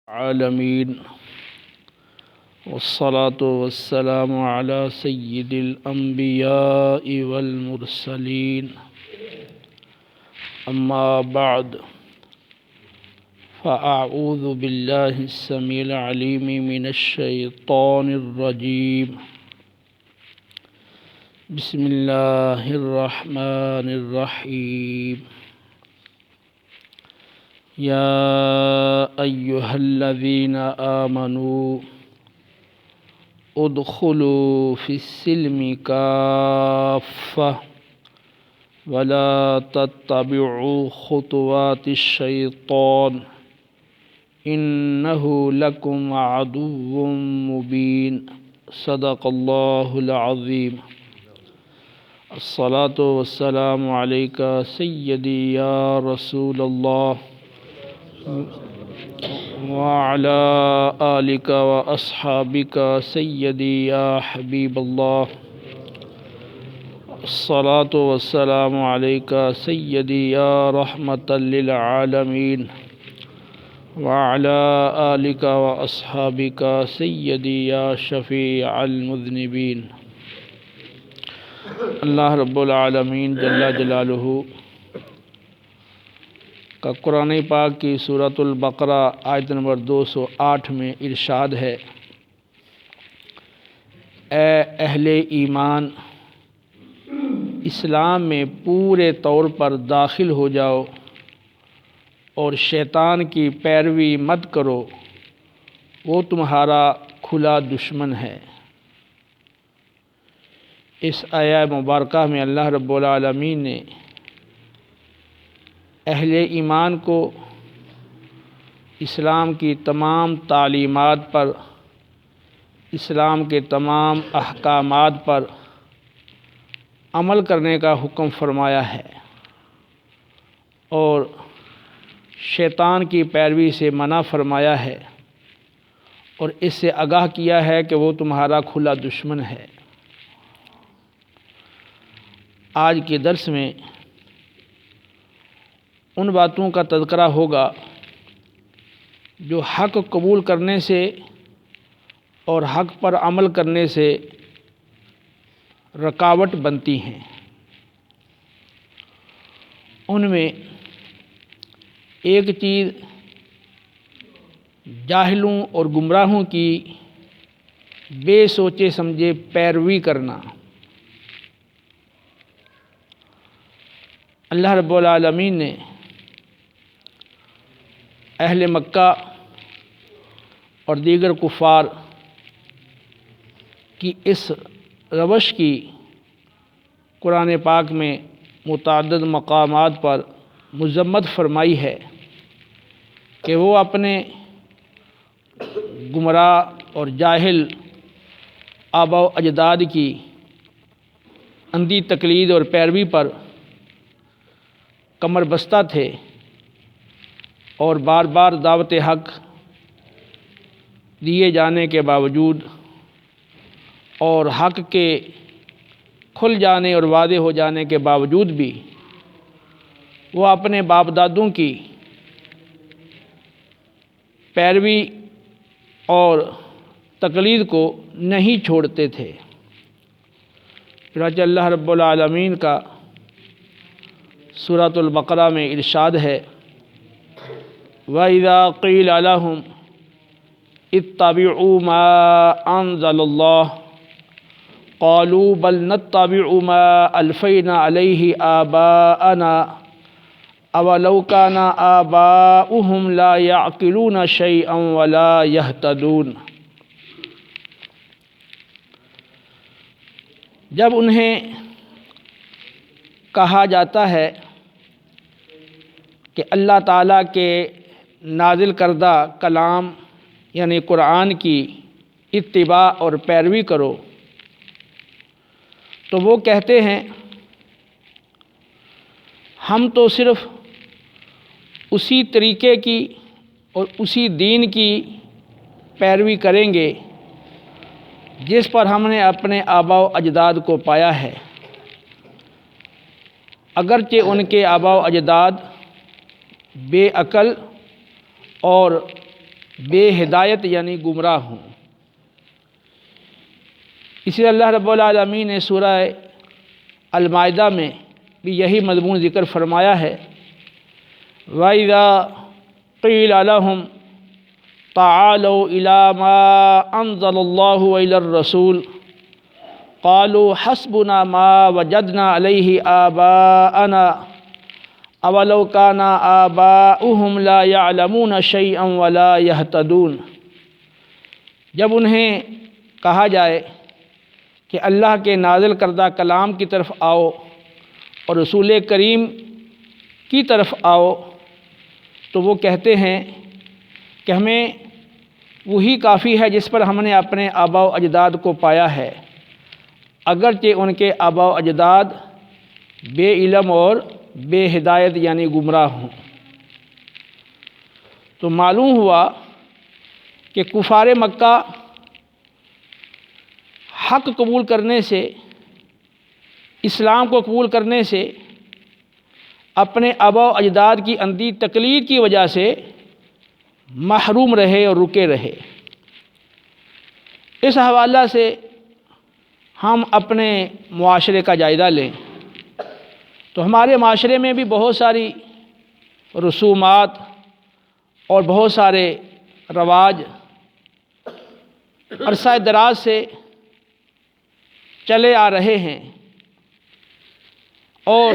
العالمین والصلاة والسلام على سید الانبیاء والمرسلین اما بعد فاعوذ باللہ السمیع العلیم من الشیطان الرجیم بسم اللہ الرحمن الرحیم یا ایہا الذین آمنوا ادخلوا فی السلم کافہ ولا تتبعوا خطوات الشیطان انہ لکم عدو مبین صدق اللہ العظیم الصلاة والسلام علیک سیدی یا رسول اللہ وعلى آلك وأصحابك سيدي يا حبيب الله الصلاة والسلام عليك سيدي يا رحمة للعالمين وعلى آلك وأصحابك سيدي يا شفيع المذنبين اللہ رب العالمین جل جلالہ کا قرآن پاک کی سورۃ البقرہ آیت نمبر 208 میں ارشاد ہے، اے اہل ایمان، اسلام میں پورے طور پر داخل ہو جاؤ اور شیطان کی پیروی مت کرو، وہ تمہارا کھلا دشمن ہے۔ اس آیہ مبارکہ میں اللہ رب العالمین نے اہل ایمان کو اسلام کی تمام تعلیمات پر، اسلام کے تمام احکامات پر عمل کرنے کا حکم فرمایا ہے اور شیطان کی پیروی سے منع فرمایا ہے اور اس سے آگاہ کیا ہے کہ وہ تمہارا کھلا دشمن ہے۔ آج کے درس میں ان باتوں کا تذکرہ ہوگا جو حق قبول کرنے سے اور حق پر عمل کرنے سے رکاوٹ بنتی ہیں۔ ان میں ایک چیز جاہلوں اور گمراہوں کی بے سوچے سمجھے پیروی کرنا۔ اللہ رب العالمین نے اہل مکہ اور دیگر کفار کی اس روش کی قرآن پاک میں متعدد مقامات پر مذمت فرمائی ہے کہ وہ اپنے گمراہ اور جاہل آباء و اجداد کی اندھی تقلید اور پیروی پر کمر بستہ تھے اور بار بار دعوت حق دیے جانے کے باوجود اور حق کے کھل جانے اور واضح ہو جانے کے باوجود بھی وہ اپنے باپ دادوں کی پیروی اور تقلید کو نہیں چھوڑتے تھے۔ چنانچہ اللہ رب العالمین کا سورۃ البقرہ میں ارشاد ہے، وَإِذَا قِيلَ لَهُمْ اتَّبِعُوا مَا أَنزَلَ اللَّهُ قَالُوا بَلْ نَتَّبِعُ مَا أَلْفَيْنَا عَلَيْهِ آبَاءَنَا أَوَلَوْ كَانَ آبَاؤُهُمْ لَا يَعْقِلُونَ شَيْئًا وَلَا يَهْتَدُونَ۔ جب انہیں کہا جاتا ہے کہ اللہ تعالیٰ کے نازل کردہ کلام یعنی قرآن کی اتباع اور پیروی کرو، تو وہ کہتے ہیں ہم تو صرف اسی طریقے کی اور اسی دین کی پیروی کریں گے جس پر ہم نے اپنے آباء و اجداد کو پایا ہے، اگرچہ ان کے آباء و اجداد بے عقل اور بے ہدایت یعنی گمراہ ہوں۔ اسی لیے اللہ رب العالمین نے سورہ المائدہ میں بھی یہی مضمون ذکر فرمایا ہے، وَإِذَا قِيلَ لَهُمْ تَعَالَوْا إِلَىٰ مَا أَنزَلَ اللَّهُ وَإِلَى الرَّسُولِ قَالُوا حَسْبُنَا مَا وَجَدْنَا عَلَيْهِ آبَاءَنَا أَوَلَوْ كَانَ آبَاؤُهُمْ لَا يَعْلَمُونَ شَيْئًا وَلَا يَهْتَدُونَ۔ جب انہیں کہا جائے کہ اللہ کے نازل کردہ کلام کی طرف آؤ اور رسول کریم کی طرف آؤ، تو وہ کہتے ہیں کہ ہمیں وہی کافی ہے جس پر ہم نے اپنے آباء و اجداد کو پایا ہے، اگرچہ ان کے آباء و اجداد بے علم اور بے ہدایت یعنی گمراہ ہوں۔ تو معلوم ہوا کہ کفار مکہ حق قبول کرنے سے، اسلام کو قبول کرنے سے، اپنے آباء و اجداد کی اندھی تقلید کی وجہ سے محروم رہے اور رکے رہے۔ اس حوالہ سے ہم اپنے معاشرے کا جائزہ لیں تو ہمارے معاشرے میں بھی بہت ساری رسومات اور بہت سارے رواج عرصہ دراز سے چلے آ رہے ہیں، اور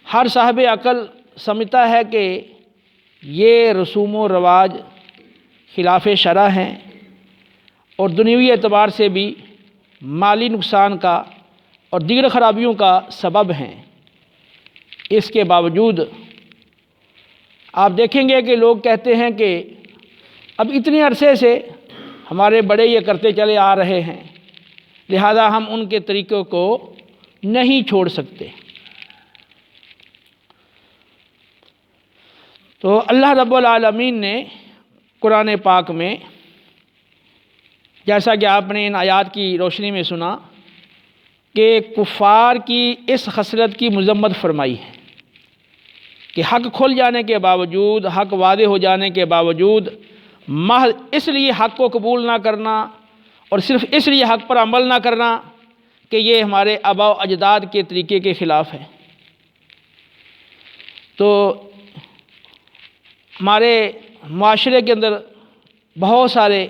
ہر صاحب عقل سمجھتا ہے کہ یہ رسوم و رواج خلاف شرع ہیں اور دنیوی اعتبار سے بھی مالی نقصان کا اور دیگر خرابیوں کا سبب ہیں۔ اس کے باوجود آپ دیکھیں گے کہ لوگ کہتے ہیں کہ اب اتنے عرصے سے ہمارے بڑے یہ کرتے چلے آ رہے ہیں، لہذا ہم ان کے طریقوں کو نہیں چھوڑ سکتے۔ تو اللہ رب العالمین نے قرآن پاک میں، جیسا کہ آپ نے ان آیات کی روشنی میں سنا، کہ کفار کی اس خصلت کی مذمت فرمائی ہے کہ حق کھل جانے کے باوجود، حق واضح ہو جانے کے باوجود محض اس لیے حق کو قبول نہ کرنا اور صرف اس لیے حق پر عمل نہ کرنا کہ یہ ہمارے آباء و اجداد کے طریقے کے خلاف ہے۔ تو ہمارے معاشرے کے اندر بہت سارے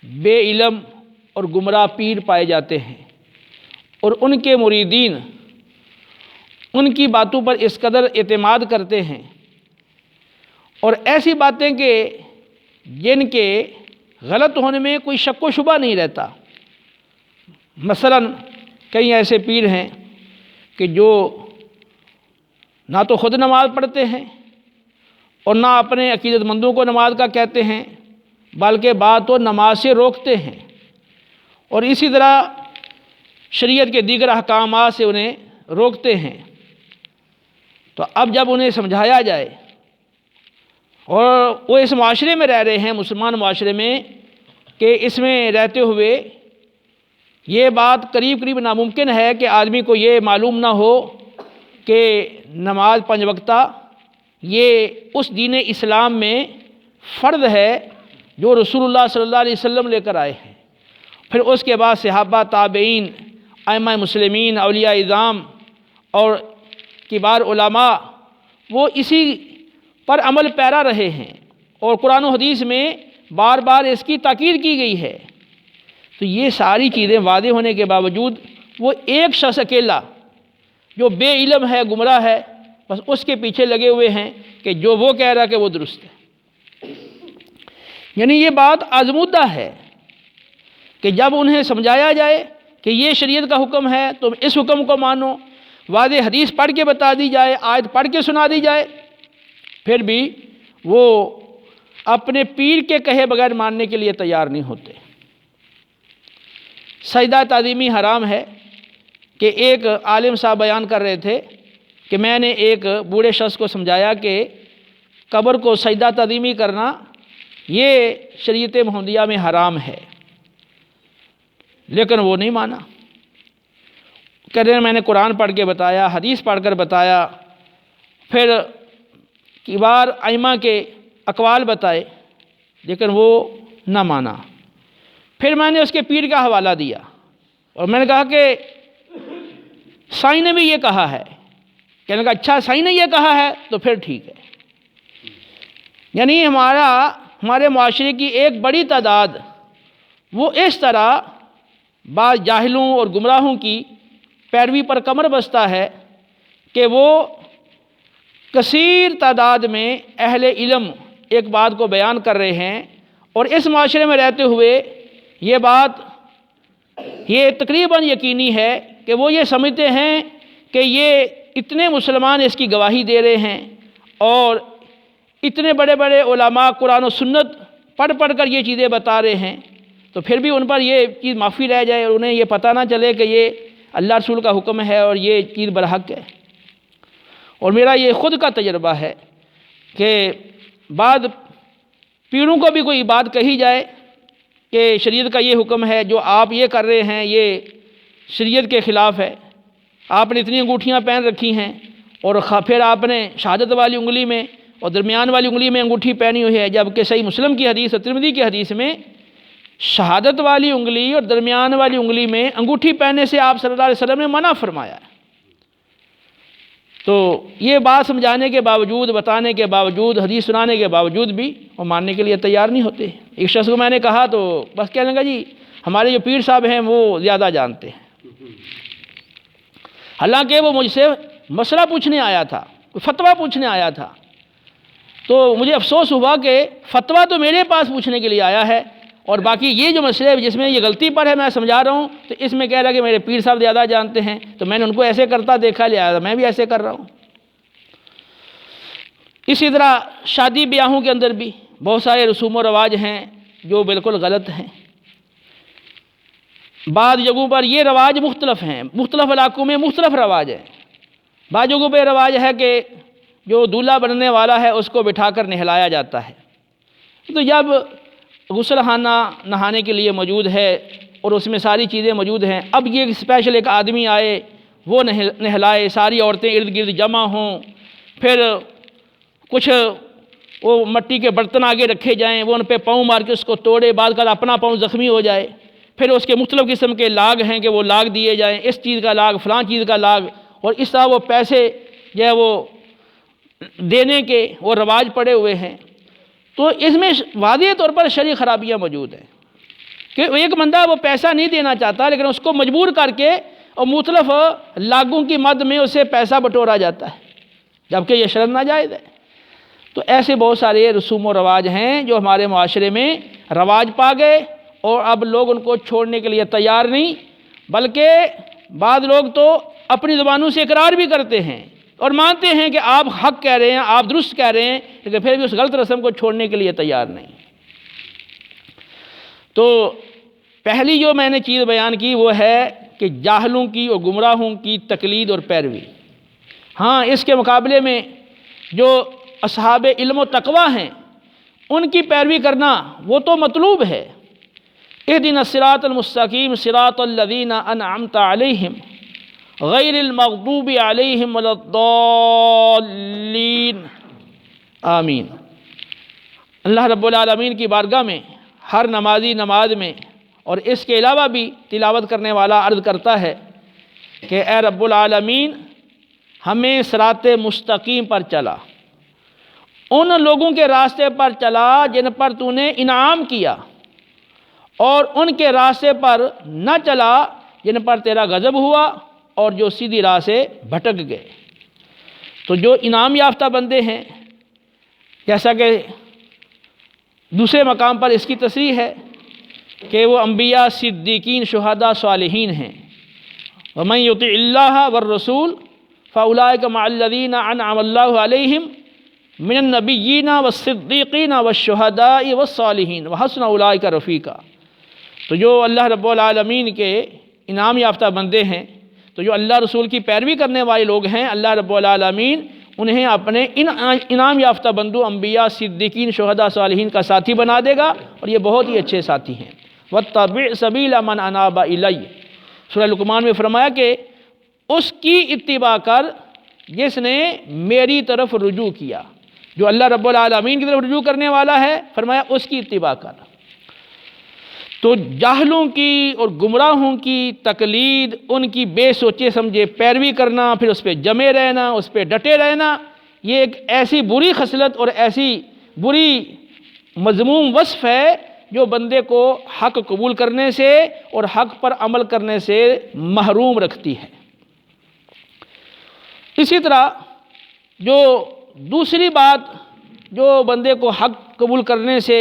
بے علم اور گمراہ پیر پائے جاتے ہیں، اور ان کے مریدین ان کی باتوں پر اس قدر اعتماد کرتے ہیں، اور ایسی باتیں کہ جن کے غلط ہونے میں کوئی شک و شبہ نہیں رہتا۔ مثلا کئی ایسے پیر ہیں کہ جو نہ تو خود نماز پڑھتے ہیں اور نہ اپنے عقیدت مندوں کو نماز کا کہتے ہیں، بلکہ بات و نماز سے روکتے ہیں، اور اسی طرح شریعت کے دیگر احکامات سے انہیں روکتے ہیں۔ تو اب جب انہیں سمجھایا جائے، اور وہ اس معاشرے میں رہ رہے ہیں، مسلمان معاشرے میں، کہ اس میں رہتے ہوئے یہ بات قریب قریب ناممکن ہے کہ آدمی کو یہ معلوم نہ ہو کہ نماز 5 وقتہ یہ اس دین اسلام میں فرض ہے جو رسول اللہ صلی اللہ علیہ وسلم لے کر آئے ہیں۔ پھر اس کے بعد صحابہ، تابعین، ائمہ مسلمین، اولیاء اعظام اور کبار علماء وہ اسی پر عمل پیرا رہے ہیں، اور قرآن و حدیث میں بار بار اس کی تاکید کی گئی ہے۔ تو یہ ساری چیزیں واضح ہونے کے باوجود وہ ایک شخص اکیلا جو بے علم ہے، گمراہ ہے، بس اس کے پیچھے لگے ہوئے ہیں کہ جو وہ کہہ رہا ہے کہ وہ درست ہے۔ یعنی یہ بات آزمودہ ہے کہ جب انہیں سمجھایا جائے کہ یہ شریعت کا حکم ہے تم اس حکم کو مانو، واضح حدیث پڑھ کے بتا دی جائے، آیت پڑھ کے سنا دی جائے، پھر بھی وہ اپنے پیر کے کہے بغیر ماننے کے لیے تیار نہیں ہوتے۔ سجدہ تعظیمی حرام ہے کہ ایک عالم صاحب بیان کر رہے تھے کہ میں نے ایک بوڑھے شخص کو سمجھایا کہ قبر کو سجدہ تعظیمی کرنا یہ شریعت محمدیہ میں حرام ہے، لیکن وہ نہیں مانا۔ کہہ رہے ہیں میں نے قرآن پڑھ کے بتایا، حدیث پڑھ کر بتایا، پھر کبار ائمہ کے اقوال بتائے، لیکن وہ نہ مانا۔ پھر میں نے اس کے پیر کا حوالہ دیا اور میں نے کہا کہ سائیں نے بھی یہ کہا ہے۔ کہنے کا اچھا سائیں نے یہ کہا ہے تو پھر ٹھیک ہے۔ یعنی ہمارے معاشرے کی ایک بڑی تعداد وہ اس طرح بعض جاہلوں اور گمراہوں کی پیروی پر کمر بستہ ہے کہ وہ کثیر تعداد میں اہل علم ایک بات کو بیان کر رہے ہیں، اور اس معاشرے میں رہتے ہوئے یہ تقریباً یقینی ہے کہ وہ یہ سمجھتے ہیں کہ یہ اتنے مسلمان اس کی گواہی دے رہے ہیں اور اتنے بڑے بڑے علماء قرآن و سنت پڑھ کر یہ چیزیں بتا رہے ہیں، تو پھر بھی ان پر یہ چیز معافی رہ جائے اور انہیں یہ پتہ نہ چلے کہ یہ اللہ رسول کا حکم ہے اور یہ چیز برحق ہے۔ اور میرا یہ خود کا تجربہ ہے کہ بعد پیروں کو بھی کوئی بات کہی جائے کہ شریعت کا یہ حکم ہے، جو آپ یہ کر رہے ہیں یہ شریعت کے خلاف ہے، آپ نے اتنی انگوٹھیاں پہن رکھی ہیں اور پھر آپ نے شہادت والی انگلی میں اور درمیان والی انگلی میں انگوٹھی پہنی ہوئی ہے، جبکہ صحیح مسلم کی حدیث اور ترمذی کی حدیث میں شہادت والی انگلی اور درمیان والی انگلی میں انگوٹھی پہننے سے آپ صلی اللہ علیہ وسلم نے منع فرمایا ہے۔ تو یہ بات سمجھانے کے باوجود، بتانے کے باوجود، حدیث سنانے کے باوجود بھی وہ ماننے کے لیے تیار نہیں ہوتے۔ ایک شخص کو میں نے کہا تو بس کہنے لگا جی ہمارے جو پیر صاحب ہیں وہ زیادہ جانتے ہیں، حالانکہ وہ مجھ سے مسئلہ پوچھنے آیا تھا، فتویٰ پوچھنے آیا تھا۔ تو مجھے افسوس ہوا کہ فتویٰ تو میرے پاس پوچھنے کے لیے آیا ہے، اور باقی یہ جو مسئلے جس میں یہ غلطی پر ہے میں سمجھا رہا ہوں، تو اس میں کہہ رہا کہ میرے پیر صاحب زیادہ جانتے ہیں، تو میں نے ان کو ایسے کرتا دیکھا، لہٰذا میں بھی ایسے کر رہا ہوں۔ اسی طرح شادی بیاہوں کے اندر بھی بہت سارے رسوم و رواج ہیں جو بالکل غلط ہیں۔ بعض جگہوں پر یہ رواج مختلف ہیں، مختلف علاقوں میں مختلف رواج ہیں۔ بعض جگہوں پہ رواج ہے کہ جو دولہا بننے والا ہے اس کو بٹھا کر نہلایا جاتا ہے، تو جب غسل خانہ نہانے کے لیے موجود ہے اور اس میں ساری چیزیں موجود ہیں، اب یہ اسپیشل ایک آدمی آئے وہ نہلائے، ساری عورتیں ارد گرد جمع ہوں، پھر کچھ وہ مٹی کے برتن آگے رکھے جائیں، وہ ان پہ پاؤں مار کے اس کو توڑے، بعد کا اپنا پاؤں زخمی ہو جائے، پھر اس کے مختلف قسم کے لاگ ہیں کہ وہ لاگ دیے جائیں، اس چیز کا لاگ، فلاں چیز کا لاگ، اور اس طرح وہ پیسے جو ہے وہ دینے کے وہ رواج پڑے ہوئے ہیں۔ تو اس میں واضح طور پر شرعی خرابیاں موجود ہیں کہ ایک بندہ وہ پیسہ نہیں دینا چاہتا لیکن اس کو مجبور کر کے اور مختلف لاگوں کی مد میں اسے پیسہ بٹورا جاتا ہے، جبکہ یہ شرعاً ناجائز ہے۔ تو ایسے بہت سارے رسوم و رواج ہیں جو ہمارے معاشرے میں رواج پا گئے اور اب لوگ ان کو چھوڑنے کے لیے تیار نہیں، بلکہ بعض لوگ تو اپنی زبانوں سے اقرار بھی کرتے ہیں اور مانتے ہیں کہ آپ حق کہہ رہے ہیں، آپ درست کہہ رہے ہیں، لیکن پھر بھی اس غلط رسم کو چھوڑنے کے لیے تیار نہیں۔ تو پہلی جو میں نے چیز بیان کی وہ ہے کہ جاہلوں کی اور گمراہوں کی تقلید اور پیروی۔ ہاں، اس کے مقابلے میں جو اصحاب علم و تقویٰ ہیں ان کی پیروی کرنا وہ تو مطلوب ہے۔ اہدنا الصراط المستقیم صراط الذین انعمت علیہم غیر المغضوب علیہم ولا الضالین، آمین۔ اللہ رب العالمین کی بارگاہ میں ہر نمازی نماز میں اور اس کے علاوہ بھی تلاوت کرنے والا عرض کرتا ہے کہ اے رب العالمین ہمیں صراط مستقیم پر چلا، ان لوگوں کے راستے پر چلا جن پر تو نے انعام کیا، اور ان کے راستے پر نہ چلا جن پر تیرا غضب ہوا اور جو سیدھی راہ سے بھٹک گئے۔ تو جو انعام یافتہ بندے ہیں، جیسا کہ دوسرے مقام پر اس کی تصریح ہے کہ وہ انبیاء، صدیقین، شہداء، صالحین ہیں۔ وَمَن يُطِعِ اللَّهَ وَالرَّسُولَ فَأُولَٰئِكَ مَعَ الَّذِينَ أَنْعَمَ اللَّهُ عَلَيْهِمْ مِنَ النَّبِيِّينَ وَالصِّدِّيقِينَ وَالشُّهَدَاءِ وَالصَّالِحِينَ وَحَسُنَ أُولَٰئِكَ رَفِيقًا۔ تو جو اللہ رب العالمین کے انعام یافتہ بندے ہیں، تو جو اللہ رسول کی پیروی کرنے والے لوگ ہیں، اللہ رب العالمین انہیں اپنے انعام یافتہ بندوں، انبیاء، صدیقین، شہداء، صالحین کا ساتھی بنا دے گا، اور یہ بہت ہی اچھے ساتھی ہیں۔ وَاتَّبِعْ سَبِيلَ مَنْ أَنَابَ إِلَيَّ، سورہ لقمان میں فرمایا کہ اس کی اتباع کر جس نے میری طرف رجوع کیا۔ جو اللہ رب العالمین کی طرف رجوع کرنے والا ہے، فرمایا اس کی اتباع کر۔ تو جاہلوں کی اور گمراہوں کی تقلید، ان کی بے سوچے سمجھے پیروی کرنا، پھر اس پہ جمے رہنا، اس پہ ڈٹے رہنا، یہ ایک ایسی بری خصلت اور ایسی بری مذموم وصف ہے جو بندے کو حق قبول کرنے سے اور حق پر عمل کرنے سے محروم رکھتی ہے۔ اسی طرح جو دوسری بات جو بندے کو حق قبول کرنے سے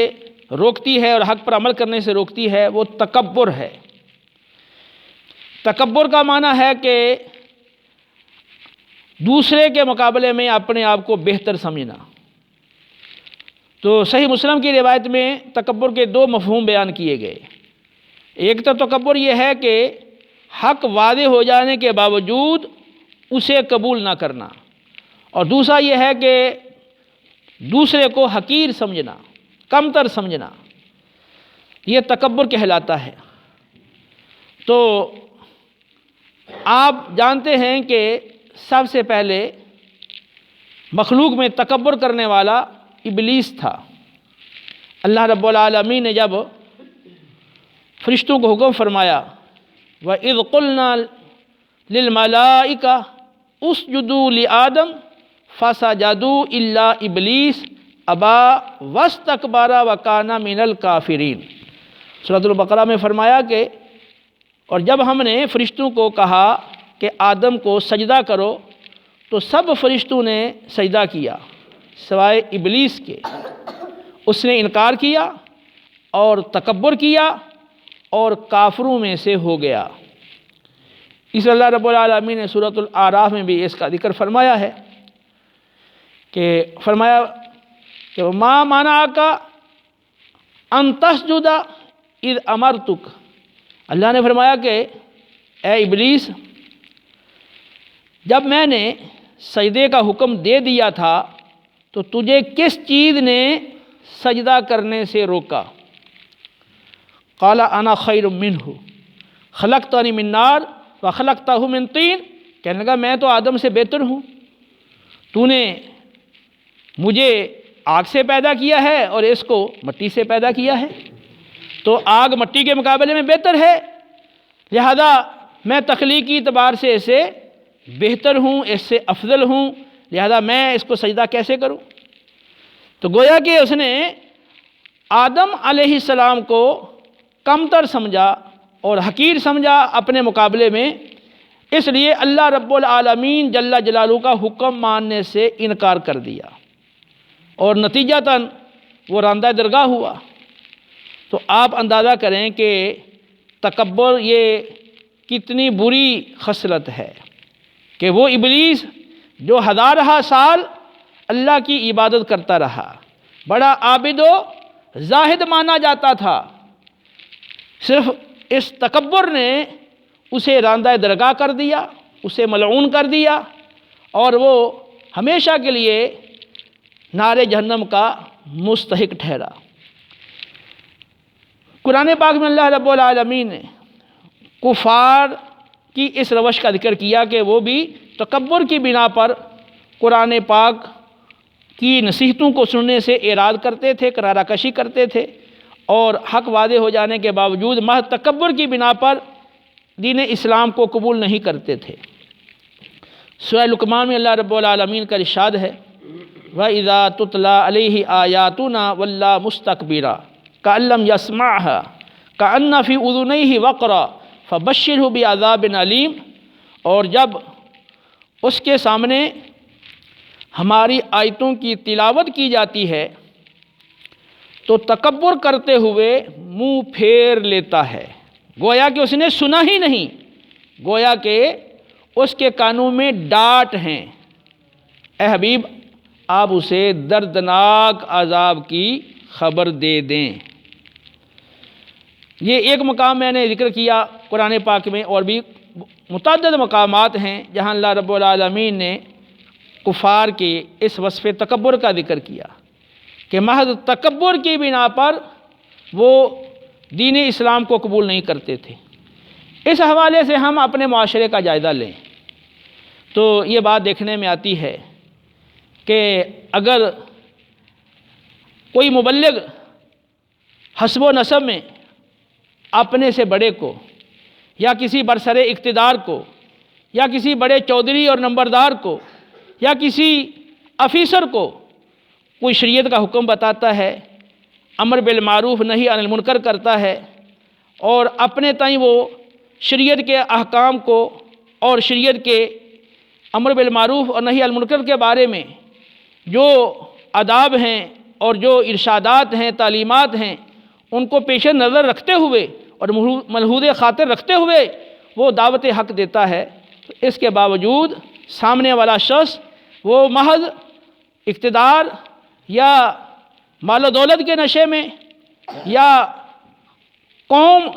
روکتی ہے اور حق پر عمل کرنے سے روکتی ہے، وہ تکبر ہے۔ تکبر کا معنی ہے کہ دوسرے کے مقابلے میں اپنے آپ کو بہتر سمجھنا۔ تو صحیح مسلم کی روایت میں تکبر کے دو مفہوم بیان کیے گئے۔ ایک تو تکبر یہ ہے کہ حق واضح ہو جانے کے باوجود اسے قبول نہ کرنا، اور دوسرا یہ ہے کہ دوسرے کو حقیر سمجھنا، کمتر سمجھنا، یہ تکبر کہلاتا ہے۔ تو آپ جانتے ہیں کہ سب سے پہلے مخلوق میں تکبر کرنے والا ابلیس تھا۔ اللہ رب العالمین نے جب فرشتوں کو حکم فرمایا وَإِذْ قُلْنَا لِلْمَلَائِكَةِ اسْجُدُوا لِآدَمَ فَسَجَدُوا إِلَّا إِبْلِيسَ أَبَىٰ وَاسْتَكْبَرَ وَكَانَ مِنَ الْكَافِرِينَ۔ سورۃ البقرہ میں فرمایا کہ اور جب ہم نے فرشتوں کو کہا کہ آدم کو سجدہ کرو تو سب فرشتوں نے سجدہ کیا سوائے ابلیس کے۔ اس نے انکار کیا اور تکبر کیا اور کافروں میں سے ہو گیا۔ اس اللہ رب العالمین نے سورۃ الاعراف میں بھی اس کا ذکر فرمایا ہے کہ فرمایا کہ ما منعک ان تسجد اذ امرتک۔ اللہ نے فرمایا کہ اے ابلیس، جب میں نے سجدے کا حکم دے دیا تھا تو تجھے کس چیز نے سجدہ کرنے سے روکا؟ قال انا خیر منہ خلقتنی من نار وخلقتہ من طین۔ کہنے لگا میں تو آدم سے بہتر ہوں، تو نے مجھے آگ سے پیدا کیا ہے اور اس کو مٹی سے پیدا کیا ہے، تو آگ مٹی کے مقابلے میں بہتر ہے، لہذا میں تخلیقی اعتبار سے اس سے بہتر ہوں، اس سے افضل ہوں، لہذا میں اس کو سجدہ کیسے کروں؟ تو گویا کہ اس نے آدم علیہ السلام کو کمتر سمجھا اور حقیر سمجھا اپنے مقابلے میں، اس لیے اللہ رب العالمین جل جلالہ کا حکم ماننے سے انکار کر دیا اور نتیجتاً وہ راندہ درگاہ ہوا۔ تو آپ اندازہ کریں کہ تکبر یہ کتنی بری خصلت ہے کہ وہ ابلیس جو ہزارہ سال اللہ کی عبادت کرتا رہا، بڑا عابد و زاہد مانا جاتا تھا، صرف اس تکبر نے اسے راندہ درگاہ کر دیا، اسے ملعون کر دیا، اور وہ ہمیشہ کے لیے نار جہنم کا مستحق ٹھہرا۔ قرآن پاک میں اللہ رب العالمین نے کفار کی اس روش کا ذکر کیا کہ وہ بھی تکبر کی بنا پر قرآن پاک کی نصیحتوں کو سننے سے اعراض کرتے تھے، کرارہ کشی کرتے تھے، اور حق واضح ہو جانے کے باوجود محض تکبر کی بنا پر دین اسلام کو قبول نہیں کرتے تھے۔ سورہ لقمان میں اللہ رب العالمین کا ارشاد ہے وَإِذَا تُتْلَىٰ عَلَيْهِ آيَاتُنَا وَلَّىٰ مُسْتَكْبِرًا كَأَن لَّمْ يَسْمَعْهَا كَأَنَّ فِي أُذُنَيْهِ وَقْرًا فَبَشِّرْهُ بِعَذَابٍ أَلِيمٍ۔ اور جب اس کے سامنے ہماری آیتوں کی تلاوت کی جاتی ہے تو تکبر کرتے ہوئے منہ پھیر لیتا ہے، گویا کہ اس نے سنا ہی نہیں، گویا کہ اس کے کانوں میں ڈانٹ ہیں۔ اے حبیب، آپ اسے دردناک عذاب کی خبر دے دیں۔ یہ ایک مقام میں نے ذکر کیا قرآن پاک میں، اور بھی متعدد مقامات ہیں جہاں اللہ رب العالمین نے کفار کے اس وصف تکبر کا ذکر کیا کہ محض تکبر کی بنا پر وہ دین اسلام کو قبول نہیں کرتے تھے۔ اس حوالے سے ہم اپنے معاشرے کا جائزہ لیں تو یہ بات دیکھنے میں آتی ہے کہ اگر کوئی مبلغ حسب و نسب میں اپنے سے بڑے کو یا کسی برسر اقتدار کو یا کسی بڑے چودھری اور نمبردار کو یا کسی افیسر کو کوئی شریعت کا حکم بتاتا ہے، امر بالمعروف نہی عن المنکر کرتا ہے، اور اپنے تئیں وہ شریعت کے احکام کو اور شریعت کے امر بالمعروف اور نہی عن المنکر کے بارے میں جو آداب ہیں اور جو ارشادات ہیں، تعلیمات ہیں، ان کو پیش نظر رکھتے ہوئے اور ملحوظ خاطر رکھتے ہوئے وہ دعوت حق دیتا ہے، تو اس کے باوجود سامنے والا شخص وہ محض اقتدار یا مال و دولت کے نشے میں یا قوم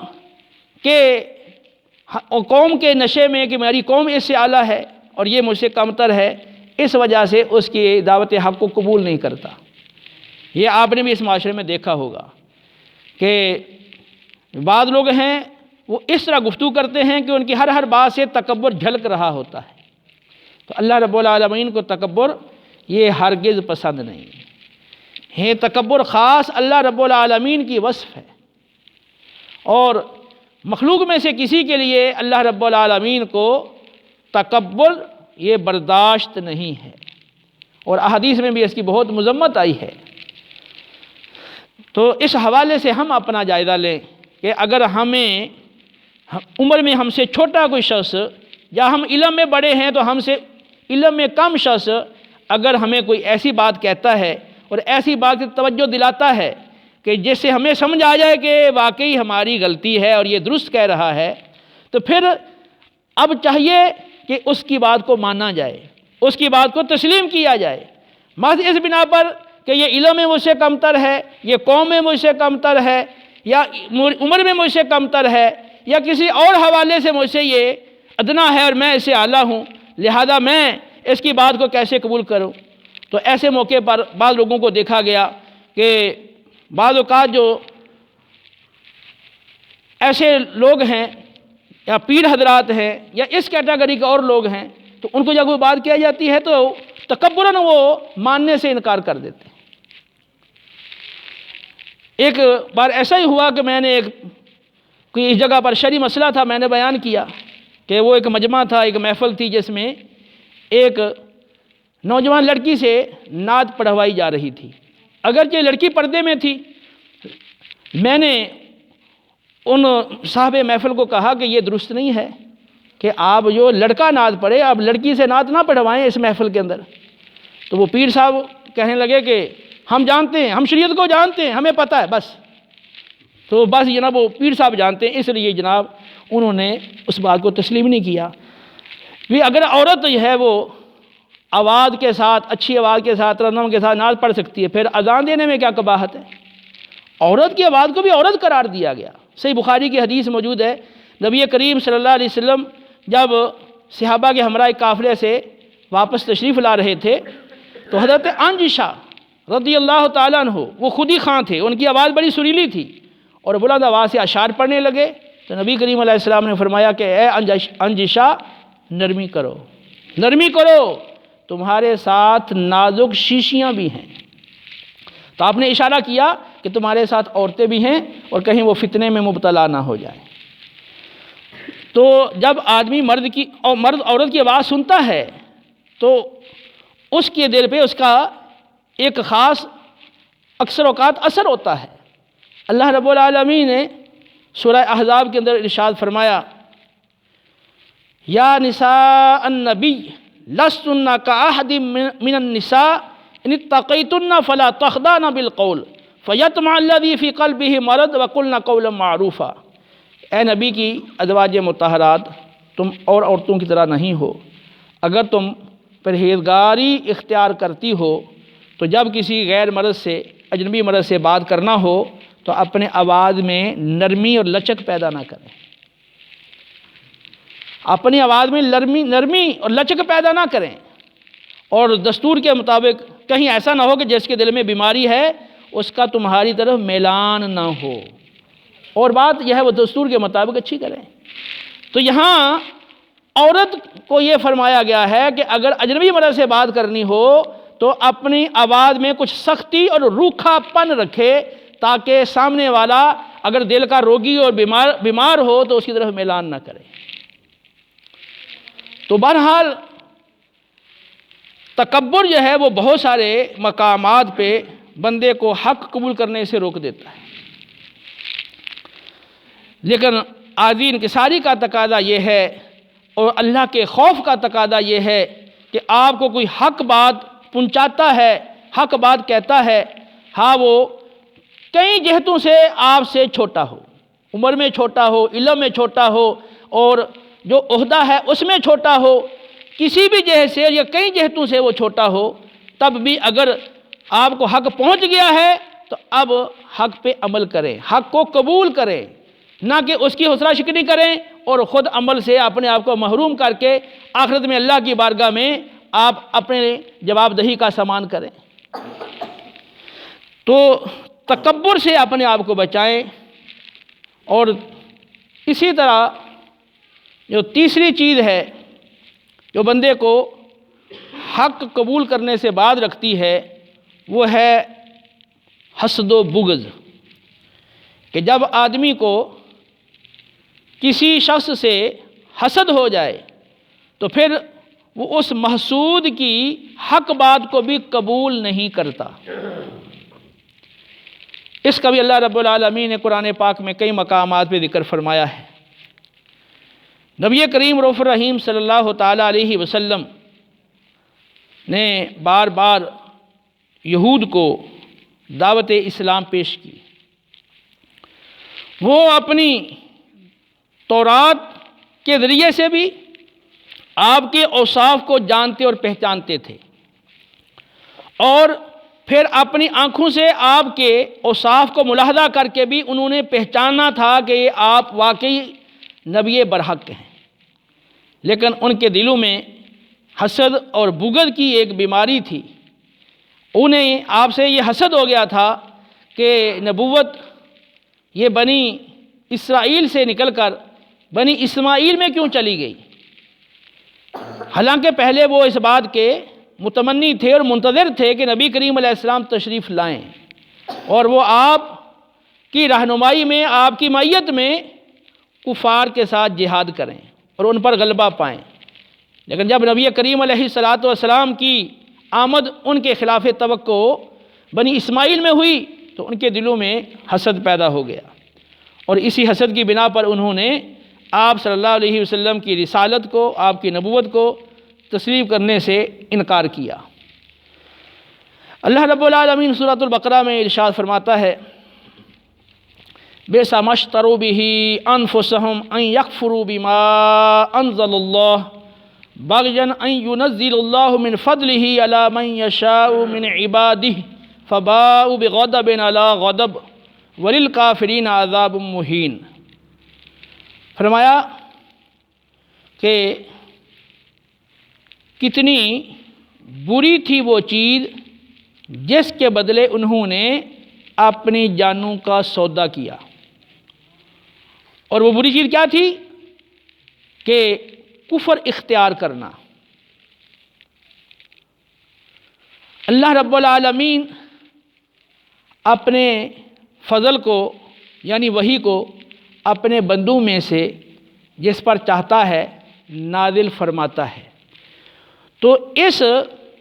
کے نشے میں کہ میری قوم اس سے اعلیٰ ہے اور یہ مجھ سے کمتر ہے، اس وجہ سے اس کی دعوت حق کو قبول نہیں کرتا۔ یہ آپ نے بھی اس معاشرے میں دیکھا ہوگا کہ بعض لوگ ہیں وہ اس طرح گفتگو کرتے ہیں کہ ان کی ہر بات سے تکبر جھلک رہا ہوتا ہے، تو اللہ رب العالمین کو تکبر یہ ہرگز پسند نہیں ہے۔ تکبر خاص اللہ رب العالمین کی وصف ہے، اور مخلوق میں سے کسی کے لیے اللہ رب العالمین کو تکبر یہ برداشت نہیں ہے، اور احادیث میں بھی اس کی بہت مذمت آئی ہے۔ تو اس حوالے سے ہم اپنا جائزہ لیں کہ اگر ہمیں عمر میں ہم سے چھوٹا کوئی شخص یا ہم علم میں بڑے ہیں تو ہم سے علم میں کم شخص اگر ہمیں کوئی ایسی بات کہتا ہے اور ایسی بات کی توجہ دلاتا ہے کہ جس سے ہمیں سمجھ آ جائے کہ واقعی ہماری غلطی ہے اور یہ درست کہہ رہا ہے، تو پھر اب چاہیے کہ اس کی بات کو مانا جائے، اس کی بات کو تسلیم کیا جائے، محض اس بنا پر کہ یہ علم میں مجھ سے کمتر ہے، یہ قوم میں مجھ سے کمتر ہے، یا عمر میں مجھ سے کمتر ہے، یا کسی اور حوالے سے مجھ سے یہ ادنا ہے اور میں اس سے اعلیٰ ہوں، لہذا میں اس کی بات کو کیسے قبول کروں۔ تو ایسے موقع پر بعض لوگوں کو دیکھا گیا کہ بعض اوقات جو ایسے لوگ ہیں یا پیر حضرات ہیں یا اس کیٹیگری کے اور لوگ ہیں، تو ان کو جب کوئی بات کیا جاتی ہے تو تکبراً وہ ماننے سے انکار کر دیتے ہیں۔ ایک بار ایسا ہی ہوا کہ میں نے کوئی اس جگہ پر شرعی مسئلہ تھا، میں نے بیان کیا کہ وہ ایک مجمع تھا، ایک محفل تھی جس میں ایک نوجوان لڑکی سے نعت پڑھوائی جا رہی تھی، اگرچہ لڑکی پردے میں تھی۔ میں نے ان صاحب محفل کو کہا کہ یہ درست نہیں ہے کہ آپ جو لڑکا نعت پڑھے آپ لڑکی سے نعت نہ پڑھوائیں اس محفل کے اندر۔ تو وہ پیر صاحب کہنے لگے کہ ہم جانتے ہیں، ہم شریعت کو جانتے ہیں، ہمیں پتہ ہے بس۔ تو بس جناب وہ پیر صاحب جانتے ہیں، اس لیے جناب انہوں نے اس بات کو تسلیم نہیں کیا۔ اگر عورت ہے وہ آواز کے ساتھ، اچھی آواز کے ساتھ، ترنم کے ساتھ نعت پڑھ سکتی ہے، پھر اذان دینے میں کیا قباحت ہے؟ عورت کی آواز کو بھی عورت قرار دیا گیا۔ صحیح بخاری کی حدیث موجود ہے، نبی کریم صلی اللہ علیہ وسلم جب صحابہ کے ہمراہ قافلے سے واپس تشریف لا رہے تھے تو حضرت انجشا رضی اللہ تعالیٰ عنہ وہ خود ہی خاں تھے، ان کی آواز بڑی سریلی تھی اور بلند آواز سے اشعار پڑھنے لگے، تو نبی کریم علیہ السلام نے فرمایا کہ اے انجشا نرمی کرو، نرمی کرو، تمہارے ساتھ نازک شیشیاں بھی ہیں۔ تو آپ نے اشارہ کیا کہ تمہارے ساتھ عورتیں بھی ہیں اور کہیں وہ فتنے میں مبتلا نہ ہو جائیں۔ تو جب آدمی مرد عورت کی آواز سنتا ہے تو اس کے دل پہ اس کا ایک خاص اکثر اوقات اثر ہوتا ہے۔ اللہ رب العالمین نے سورہ احزاب کے اندر ارشاد فرمایا، یا نساء النبی لستن کاحد من النساء ان اتقیتن فلا تخضعن بالقول فیطمع الذی فی قلبہ مرض وقلن قولا معروفا۔ اے نبی کی ازواج مطہرات، تم اور عورتوں کی طرح نہیں ہو، اگر تم پرہیزگاری اختیار کرتی ہو تو جب کسی غیر مرد سے، اجنبی مرد سے بات کرنا ہو تو اپنے آواز میں نرمی اور لچک پیدا نہ کریں، اپنی آواز میں نرمی اور لچک پیدا نہ کریں، اور دستور کے مطابق کہیں ایسا نہ ہو کہ جس کے دل میں بیماری ہے اس کا تمہاری طرف میلان نہ ہو، اور بات یہ ہے وہ دستور کے مطابق اچھی کریں۔ تو یہاں عورت کو یہ فرمایا گیا ہے کہ اگر اجنبی مرد سے بات کرنی ہو تو اپنی آواز میں کچھ سختی اور روکھا پن رکھے، تاکہ سامنے والا اگر دل کا روگی اور بیمار ہو تو اس کی طرف میلان نہ کرے۔ تو بہرحال تکبر جو ہے وہ بہت سارے مقامات پہ بندے کو حق قبول کرنے سے روک دیتا ہے، لیکن عاجزی انکساری کا تقاضا یہ ہے اور اللہ کے خوف کا تقاضا یہ ہے کہ آپ کو کوئی حق بات پہنچاتا ہے، حق بات کہتا ہے، ہاں وہ کئی جہتوں سے آپ سے چھوٹا ہو، عمر میں چھوٹا ہو، علم میں چھوٹا ہو، اور جو عہدہ ہے اس میں چھوٹا ہو، کسی بھی جہت سے یا کئی جہتوں سے وہ چھوٹا ہو، تب بھی اگر آپ کو حق پہنچ گیا ہے تو اب حق پہ عمل کریں، حق کو قبول کریں، نہ کہ اس کی حوصلہ شکنی کریں اور خود عمل سے اپنے آپ کو محروم کر کے آخرت میں اللہ کی بارگاہ میں آپ اپنے جواب دہی کا سامان کریں۔ تو تکبر سے اپنے آپ کو بچائیں۔ اور اسی طرح جو تیسری چیز ہے جو بندے کو حق قبول کرنے سے بعد رکھتی ہے وہ ہے حسد و بغض، کہ جب آدمی کو کسی شخص سے حسد ہو جائے تو پھر وہ اس محسود کی حق بات کو بھی قبول نہیں کرتا۔ اس کا بھی اللہ رب العالمین نے قرآن پاک میں کئی مقامات پہ ذکر فرمایا ہے۔ نبی کریم رؤوف الرحیم صلی اللہ تعالیٰ علیہ وسلم نے بار بار یہود کو دعوت اسلام پیش کی۔ وہ اپنی تورات کے ذریعے سے بھی آپ کے اوصاف کو جانتے اور پہچانتے تھے، اور پھر اپنی آنکھوں سے آپ کے اوصاف کو ملاحظہ کر کے بھی انہوں نے پہچانا تھا کہ آپ واقعی نبی برحق ہیں، لیکن ان کے دلوں میں حسد اور بغض کی ایک بیماری تھی۔ انہیں آپ سے یہ حسد ہو گیا تھا کہ نبوت یہ بنی اسرائیل سے نکل کر بنی اسماعیل میں کیوں چلی گئی، حالانکہ پہلے وہ اس بات کے متمنی تھے اور منتظر تھے کہ نبی کریم علیہ السلام تشریف لائیں اور وہ آپ کی رہنمائی میں، آپ کی معیت میں کفار کے ساتھ جہاد کریں اور ان پر غلبہ پائیں۔ لیکن جب نبی کریم علیہ السلام کی آمد ان کے خلاف توقع بنی اسماعیل میں ہوئی تو ان کے دلوں میں حسد پیدا ہو گیا، اور اسی حسد کی بنا پر انہوں نے آپ صلی اللہ علیہ وسلم کی رسالت کو، آپ کی نبوت کو تسلیم کرنے سے انکار کیا۔ اللہ رب العالمین سورۃ البقرہ میں ارشاد فرماتا ہے، بئس ما اشتروا به انفسهم ان يكفروا بما انزل الله بغيا ان ينزل الله من فضله على من يشاء من عباده فباءوا بغضب على غضب وللكافرين عذاب مهين۔ فرمایا کہ کتنی بری تھی وہ چیز جس کے بدلے انہوں نے اپنی جانوں کا سودا کیا، اور وہ بری چیز کیا تھی کہ کفر اختیار کرنا۔ اللہ رب العالمین اپنے فضل کو یعنی وحی کو اپنے بندوں میں سے جس پر چاہتا ہے نازل فرماتا ہے۔ تو اس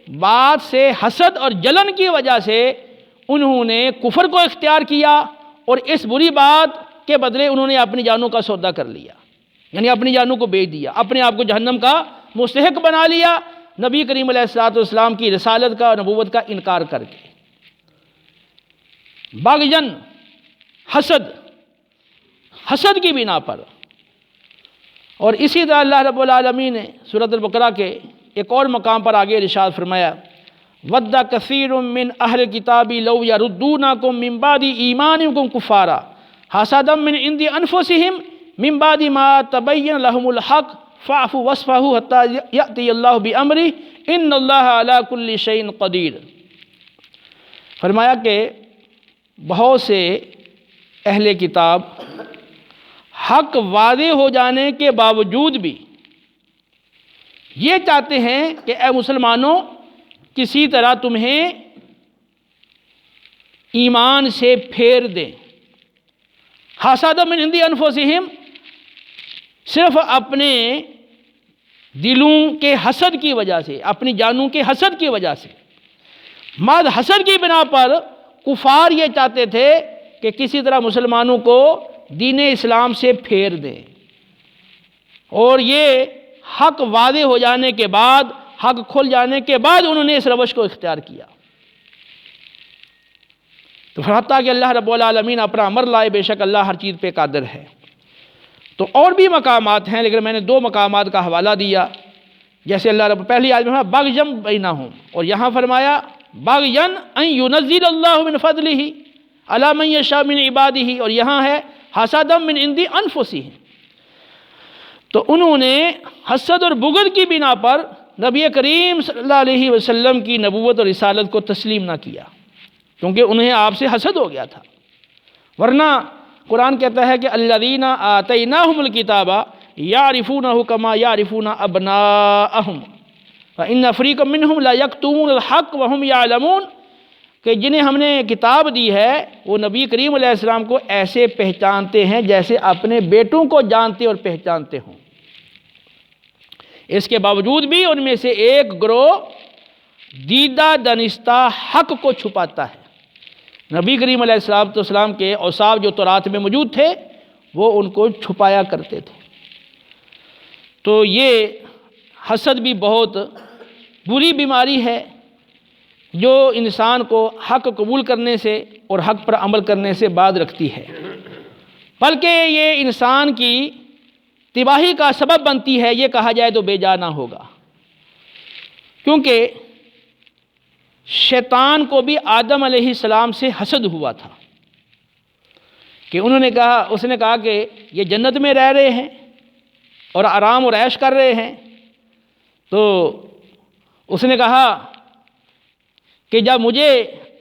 بات سے حسد اور جلن کی وجہ سے انہوں نے کفر کو اختیار کیا، اور اس بری بات کے بدلے انہوں نے اپنی جانوں کا سودا کر لیا، یعنی اپنی جانوں کو بیچ دیا، اپنے آپ کو جہنم کا مستحق بنا لیا نبی کریم علیہ السلام کی رسالت کا اور نبوت کا انکار کر کے۔ باغین حسد کی بنا پر۔ اور اسی طرح اللہ رب العالمین نے سورۃ البقرہ کے ایک اور مقام پر آگے ارشاد فرمایا، وَدَّ كَثِيرٌ مِّنْ أَهْلِ الْكِتَابِ لَوْ يَرُدُّونَكُم مِّن بَعْدِ إِيمَانِكُمْ كُفَّارًا حَسَدًا مِّنْ عِندِ أَنفُسِهِم مِّن بَعْدِ مَا تَبَيَّنَ لَهُمُ الْحَقُّ فَاعْفُوا وَاصْفَحُوا حَتَّىٰ يَأْتِيَ اللَّهُ بِأَمْرِهِ إِنَّ اللَّهَ عَلَىٰ كُلِّ شَيْءٍ قَدِيرٌ۔ فرمایا کہ بہت سے اہل کتاب حق واضح ہو جانے کے باوجود بھی یہ چاہتے ہیں کہ اے مسلمانوں کسی طرح تمہیں ایمان سے پھیر دیں۔ حسد من عند انفسہم، صرف اپنے دلوں کے حسد کی وجہ سے، اپنی جانوں کے حسد کی وجہ سے، محض حسد کی بنا پر کفار یہ چاہتے تھے کہ کسی طرح مسلمانوں کو دین اسلام سے پھیر دیں، اور یہ حق واضح ہو جانے کے بعد، حق کھل جانے کے بعد انہوں نے اس روش کو اختیار کیا۔ تو حتیٰ کہ اللہ رب العالمین اپنا امر لائے، بے شک اللہ ہر چیز پہ قادر ہے۔ تو اور بھی مقامات ہیں، لیکن میں نے 2 مقامات کا حوالہ دیا، جیسے اللہ رب پہلی آیت میں فرمایا بغیم بینہم، اور یہاں فرمایا بغین ان ینزل اللہ من فضلہ علی من یشاء من عبادہ، اور یہاں ہے حسدا من عند انفسہم۔ تو انہوں نے حسد اور بغض کی بنا پر نبی کریم صلی اللہ علیہ وسلم کی نبوت اور رسالت کو تسلیم نہ کیا، کیونکہ انہیں آپ سے حسد ہو گیا تھا۔ ورنہ قرآن کہتا ہے کہ الذین آتیناہم الکتاب یعرفونہ کما یعرفون ابناءہم وان فریقا منہم لا یکتمون الحق وہم یعلمون، کہ جنہیں ہم نے کتاب دی ہے وہ نبی کریم علیہ السلام کو ایسے پہچانتے ہیں جیسے اپنے بیٹوں کو جانتے اور پہچانتے ہوں۔ اس کے باوجود بھی ان میں سے ایک گروہ دیدہ دانستہ حق کو چھپاتا ہے۔ نبی کریم علیہ السلام کے اوصاف جو تورات میں موجود تھے وہ ان کو چھپایا کرتے تھے۔ تو یہ حسد بھی بہت بری بیماری ہے جو انسان کو حق قبول کرنے سے اور حق پر عمل کرنے سے باز رکھتی ہے، بلکہ یہ انسان کی تباہی کا سبب بنتی ہے، یہ کہا جائے تو بے جا نہ ہوگا، کیونکہ شیطان کو بھی آدم علیہ السلام سے حسد ہوا تھا کہ اس نے کہا کہ یہ جنت میں رہ رہے ہیں اور آرام اور عیش کر رہے ہیں، تو اس نے کہا کہ جب مجھے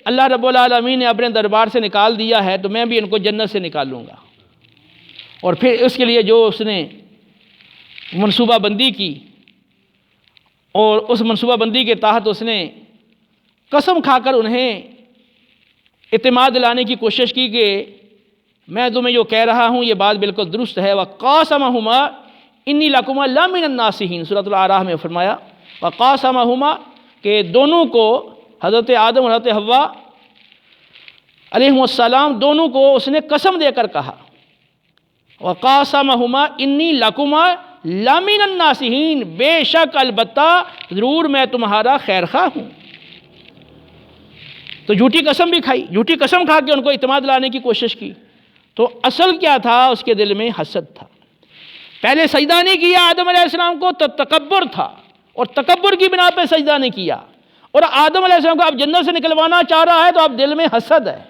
اللہ رب العالمین نے اپنے دربار سے نکال دیا ہے تو میں بھی ان کو جنت سے نکالوں گا، اور پھر اس کے لیے جو اس نے منصوبہ بندی کی، اور اس منصوبہ بندی کے تحت اس نے قسم کھا کر انہیں اعتماد دلانے کی کوشش کی کہ میں تمہیں جو کہہ رہا ہوں یہ بات بالکل درست ہے۔ وَقَاسَمَهُمَا إِنِّي لَكُمَا لَمِنَ النَّاصِحِينَ، سورۃ الاعراف میں فرمایا وَقَاسَمَهُمَا، کہ دونوں کو، حضرت آدم اور حضرت حوا علیہم السلام، دونوں کو اس نے قسم دے کر کہا وَقَاسَمَهُمَا إِنِّي لَكُمَا لَمِنَ النَّاصِحِينَ، بے شک البتہ ضرور میں تمہارا خیر خواہ ہوں۔ تو جھوٹی قسم بھی کھائی، جھوٹی قسم کھا کے ان کو اعتماد لانے کی کوشش کی۔ تو اصل کیا تھا؟ اس کے دل میں حسد تھا۔ پہلے سجدہ نہیں کیا آدم علیہ السلام کو تو تکبر تھا، اور تکبر کی بنا پہ سجدہ نہیں کیا، اور آدم علیہ السلام کو اب جنت سے نکلوانا چاہ رہا ہے تو اب دل میں حسد ہے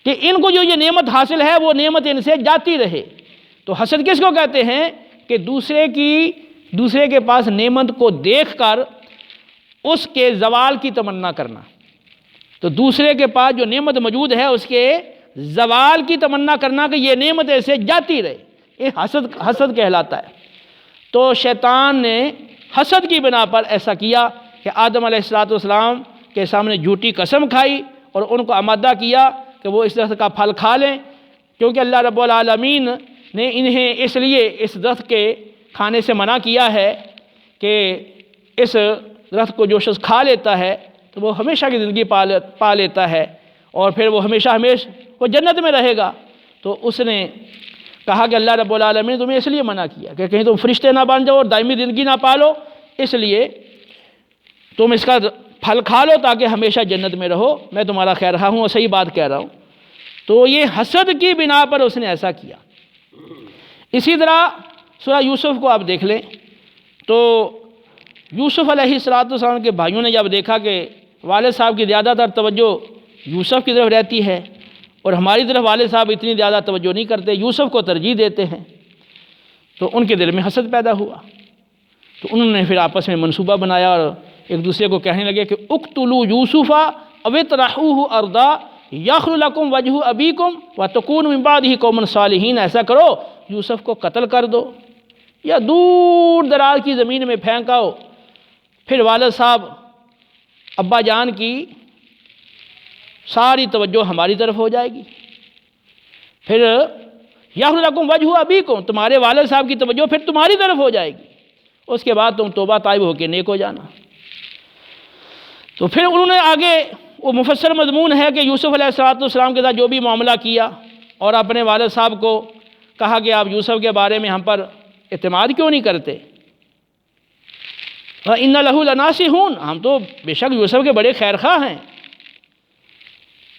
کہ ان کو جو یہ نعمت حاصل ہے وہ نعمت ان سے جاتی رہے۔ تو حسد کس کو کہتے ہیں؟ کہ دوسرے کے پاس نعمت کو دیکھ کر اس کے زوال کی تمنا کرنا۔ تو دوسرے کے پاس جو نعمت موجود ہے اس کے زوال کی تمنا کرنا کہ یہ نعمت ایسے جاتی رہے، یہ حسد کہلاتا ہے۔ تو شیطان نے حسد کی بنا پر ایسا کیا کہ آدم علیہ السلام کے سامنے جھوٹی قسم کھائی اور ان کو آمادہ کیا کہ وہ اس درخت کا پھل کھا لیں، کیونکہ اللہ رب العالمین نے انہیں اس لیے اس درخت کے کھانے سے منع کیا ہے کہ اس درخت کو جو شخص کھا لیتا ہے تو وہ ہمیشہ کی زندگی پا لیتا ہے، اور پھر وہ ہمیشہ وہ جنت میں رہے گا۔ تو اس نے کہا کہ اللہ رب العالمین نے تمہیں اس لیے منع کیا کہ کہیں تم فرشتے نہ بن جاؤ اور دائمی زندگی نہ پالو، اس لیے تم اس کا پھل کھا لو تاکہ ہمیشہ جنت میں رہو، میں تمہارا خیر خواہ ہوں اور صحیح بات کہہ رہا ہوں۔ تو یہ حسد کی بنا پر اس نے ایسا کیا۔ اسی طرح سورہ یوسف کو آپ دیکھ لیں تو یوسف علیہ السلام کے بھائیوں نے جب دیکھا کہ والد صاحب کی زیادہ تر توجہ یوسف کی طرف رہتی ہے اور ہماری طرف والد صاحب اتنی زیادہ توجہ نہیں کرتے، یوسف کو ترجیح دیتے ہیں، تو ان کے دل میں حسد پیدا ہوا۔ تو انہوں نے پھر آپس میں منصوبہ بنایا اور ایک دوسرے کو کہنے لگے کہ اقتلوا یوسف او اطرحوہ ارضا یخل لکم وجہ ابیکم وتکونوا من بعدہ قوما صالحین، ایسا کرو یوسف کو قتل کر دو یا دور دراز کی زمین میں پھینکاؤ، پھر والد صاحب ابا جان کی ساری توجہ ہماری طرف ہو جائے گی، پھر یغفر لکم وجہ ابیکم، تمہارے والد صاحب کی توجہ پھر تمہاری طرف ہو جائے گی، اس کے بعد تم توبہ طائب ہو کے نیک ہو جانا۔ تو پھر انہوں نے آگے وہ مفسر مضمون ہے کہ یوسف علیہ السلام کے ساتھ جو بھی معاملہ کیا اور اپنے والد صاحب کو کہا کہ آپ یوسف کے بارے میں ہم پر اعتماد کیوں نہیں کرتے، وَإِنَّ لَهُ لَنَاصِحُونَ، ہم تو بے شک یوسف کے بڑے خیر خواہ ہیں۔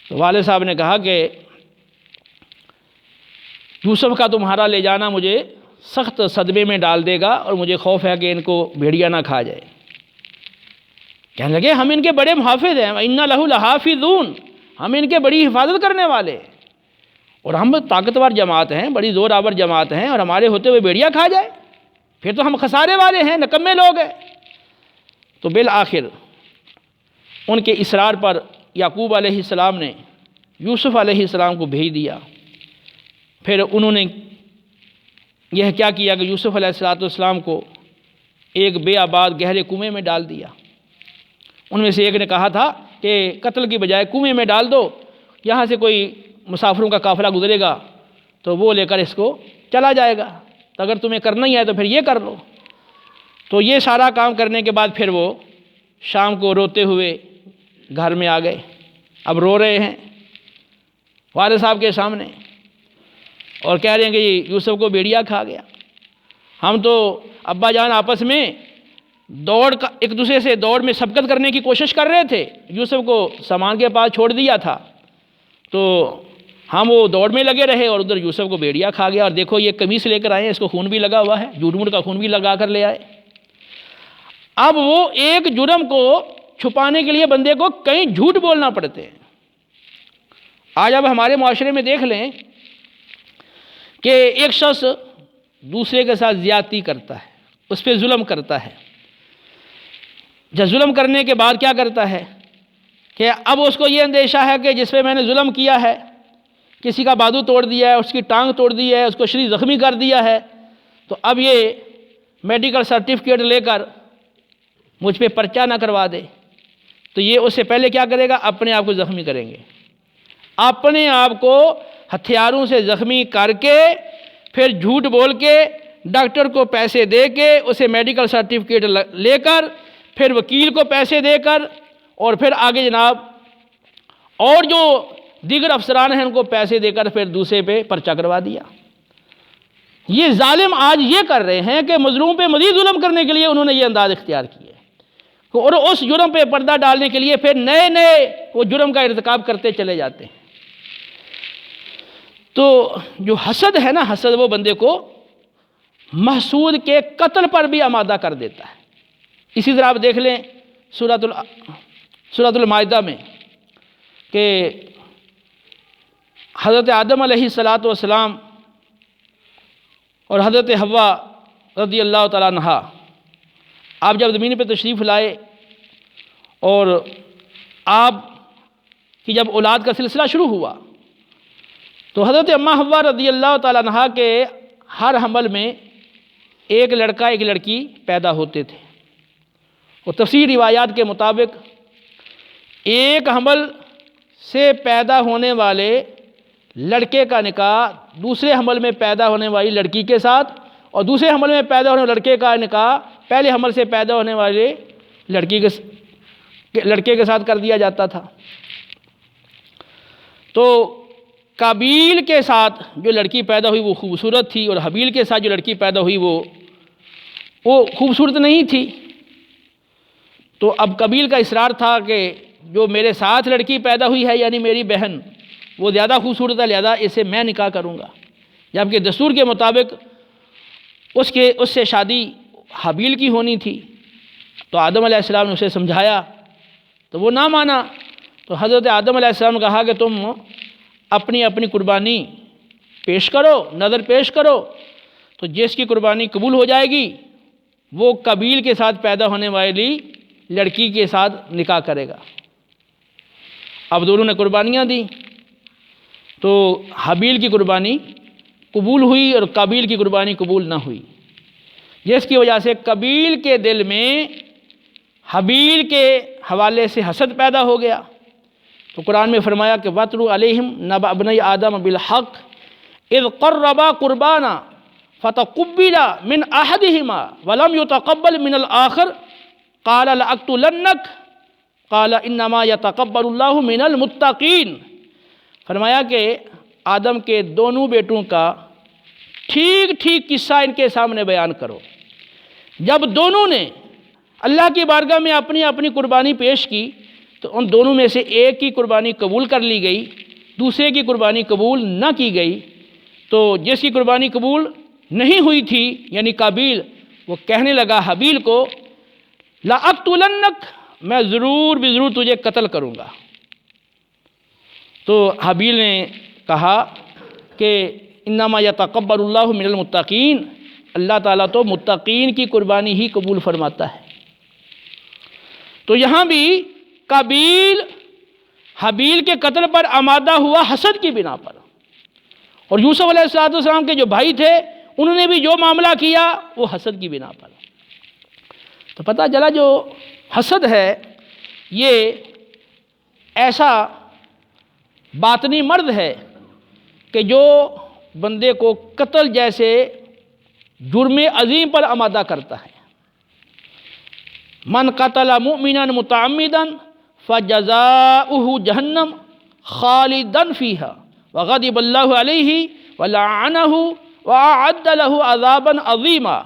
تو والد صاحب نے کہا کہ یوسف کا تمہارا لے جانا مجھے سخت صدمے میں ڈال دے گا اور مجھے خوف ہے کہ ان کو بھیڑیا نہ کھا جائے۔ کہنے لگے ہم ان کے بڑے محافظ ہیں، وَإِنَّ لَهُ لَحَافِظُونَ، ہم ان کے بڑی حفاظت کرنے والے ہیں، اور ہم طاقتور جماعت ہیں، بڑی زور آور جماعت ہیں، اور ہمارے ہوتے ہوئے بھیڑیا کھا جائے پھر تو ہم خسارے والے ہیں، نکمے لوگ ہیں۔ تو بالآخر ان کے اصرار پر یعقوب علیہ السلام نے یوسف علیہ السلام کو بھیج دیا۔ پھر انہوں نے یہ کیا کیا کہ یوسف علیہ السلام کو ایک بے آباد گہرے کنویں میں ڈال دیا۔ ان میں سے ایک نے کہا تھا کہ قتل کی بجائے کنویں میں ڈال دو، یہاں سے کوئی مسافروں کا قافلہ گزرے گا تو وہ لے کر اس کو چلا جائے گا، تو اگر تمہیں کرنا ہی ہے تو پھر یہ کر لو۔ تو یہ سارا کام کرنے کے بعد پھر وہ شام کو روتے ہوئے گھر میں آ گئے۔ اب رو رہے ہیں والد صاحب کے سامنے اور کہہ رہے ہیں کہ یوسف کو بھیڑیا کھا گیا۔ ہم تو ابا جان آپس میں ایک دوسرے سے دوڑ میں سبقت کرنے کی کوشش کر رہے تھے، یوسف کو سامان کے پاس چھوڑ دیا تھا تو ہم وہ دوڑ میں لگے رہے اور ادھر یوسف کو بھیڑیا کھا گیا، اور دیکھو یہ قمیص لے کر آئے ہیں، اس کو خون بھی لگا ہوا ہے، جھوٹ کا خون بھی لگا کر لے آئے۔ اب وہ ایک جرم کو چھپانے کے لیے بندے کو کئی جھوٹ بولنا پڑتے ہیں۔ آج اب ہمارے معاشرے میں دیکھ لیں کہ ایک شخص دوسرے کے ساتھ زیادتی کرتا ہے، اس پہ ظلم کرتا ہے، جب ظلم کرنے کے بعد کیا کرتا ہے کہ اب اس کو یہ اندیشہ ہے کہ جس پہ میں نے ظلم کیا ہے، کسی کا بازو توڑ دیا ہے، اس کی ٹانگ توڑ دی ہے، اس کو شدید زخمی کر دیا ہے، تو اب یہ میڈیکل سرٹیفکیٹ لے کر مجھ پہ پرچہ نہ کروا دے، تو یہ اس سے پہلے کیا کرے گا، اپنے آپ کو زخمی کریں گے، اپنے آپ کو ہتھیاروں سے زخمی کر کے پھر جھوٹ بول کے ڈاکٹر کو پیسے دے کے اسے میڈیکل سرٹیفکیٹ لے کر پھر وکیل کو پیسے دے کر اور پھر آگے جناب اور جو دیگر افسران ہیں ان کو پیسے دے کر پھر دوسرے پہ پرچہ کروا دیا۔ یہ ظالم آج یہ کر رہے ہیں کہ مظلوم پہ مزید ظلم کرنے کے لیے انہوں نے یہ انداز اختیار کیے اور اس جرم پہ پردہ ڈالنے کے لیے پھر نئے نئے وہ جرم کا ارتکاب کرتے چلے جاتے ہیں۔ تو جو حسد ہے نا، حسد وہ بندے کو محسود کے قتل پر بھی آمادہ کر دیتا ہے۔ اسی طرح آپ دیکھ لیں سورۃ المائدہ میں کہ حضرت آدم علیہ السلام اور حضرت حوا رضی اللہ تعالیٰ عنہا آپ جب زمین پہ تشریف لائے اور آپ کی جب اولاد کا سلسلہ شروع ہوا تو حضرت اماں حوا رضی اللہ تعالیٰ عنہا کے ہر حمل میں ایک لڑکا ایک لڑکی پیدا ہوتے تھے، اور تفصیلی روایات کے مطابق ایک حمل سے پیدا ہونے والے لڑکے کا نکاح دوسرے حمل میں پیدا ہونے والی لڑکی کے ساتھ، اور دوسرے حمل میں پیدا ہونے والے لڑکے کا نکاح پہلے حمل سے پیدا ہونے والے لڑکے کے ساتھ کر دیا جاتا تھا۔ تو قابیل کے ساتھ جو لڑکی پیدا ہوئی وہ خوبصورت تھی، اور حابیل کے ساتھ جو لڑکی پیدا ہوئی وہ خوبصورت نہیں تھی۔ تو اب قابیل کا اصرار تھا کہ جو میرے ساتھ لڑکی پیدا ہوئی ہے یعنی میری بہن وہ زیادہ خوبصورت ہے، لہذا اسے میں نکاح کروں گا، جبکہ دستور کے مطابق اس سے شادی حابیل کی ہونی تھی۔ تو آدم علیہ السلام نے اسے سمجھایا تو وہ نہ مانا، تو حضرت آدم علیہ السلام نے کہا کہ تم اپنی اپنی قربانی پیش کرو، نظر پیش کرو، تو جس کی قربانی قبول ہو جائے گی وہ قابیل کے ساتھ پیدا ہونے والی لڑکی کے ساتھ نکاح کرے گا۔ اب دونوں نے قربانیاں دی تو حابیل کی قربانی قبول ہوئی اور قابیل کی قربانی قبول نہ ہوئی، جس کی وجہ سے قابیل کے دل میں حابیل کے حوالے سے حسد پیدا ہو گیا، تو قرآن میں فرمایا کہ وَاتْلُ عَلَيْهِمْ نَبَأَ ابْنَيْ آدَمَ بِالْحَقِّ اِذْ قَرَّبَا قُرْبَانًا فَتَقُبِّلَ مِنْ أَحَدِهِمَا وَلَمْ يُتَقَبَّلْ مِنَ الْآخَرِ قَالَ لَأَقْتُلَنَّكَ قَالَ إِنَّمَا يَتَقَبَّلُ اللَّهُ مِنَ الْمُتَّقِينَ۔ فرمایا کہ آدم کے دونوں بیٹوں کا ٹھیک ٹھیک قصہ ان کے سامنے بیان کرو۔ جب دونوں نے اللہ کی بارگاہ میں اپنی اپنی قربانی پیش کی تو ان دونوں میں سے ایک کی قربانی قبول کر لی گئی، دوسرے کی قربانی قبول نہ کی گئی۔ تو جس کی قربانی قبول نہیں ہوئی تھی یعنی قابیل، وہ کہنے لگا حابیل کو لَأَقْتُلَنَّكَ، میں ضرور بھی ضرور تجھے قتل کروں گا۔ تو حابیل نے کہا کہ انما یتقبل اللہ من المتقین، اللہ تعالیٰ تو متقین کی قربانی ہی قبول فرماتا ہے۔ تو یہاں بھی قابیل حابیل کے قتل پر آمادہ ہوا حسد کی بنا پر، اور یوسف علیہ السلام کے جو بھائی تھے انہوں نے بھی جو معاملہ کیا وہ حسد کی بنا پر۔ تو پتہ چلا جو حسد ہے یہ ایسا باطنی مرض ہے کہ جو بندے کو قتل جیسے جرم عظیم پر آمادہ کرتا ہے۔ من قتل مؤمنا متعمدا فجزاؤہ جہنم خالدا فیہا وغضب اللہ علیہ ولعنہ واعد لہ عذابا عظیما۔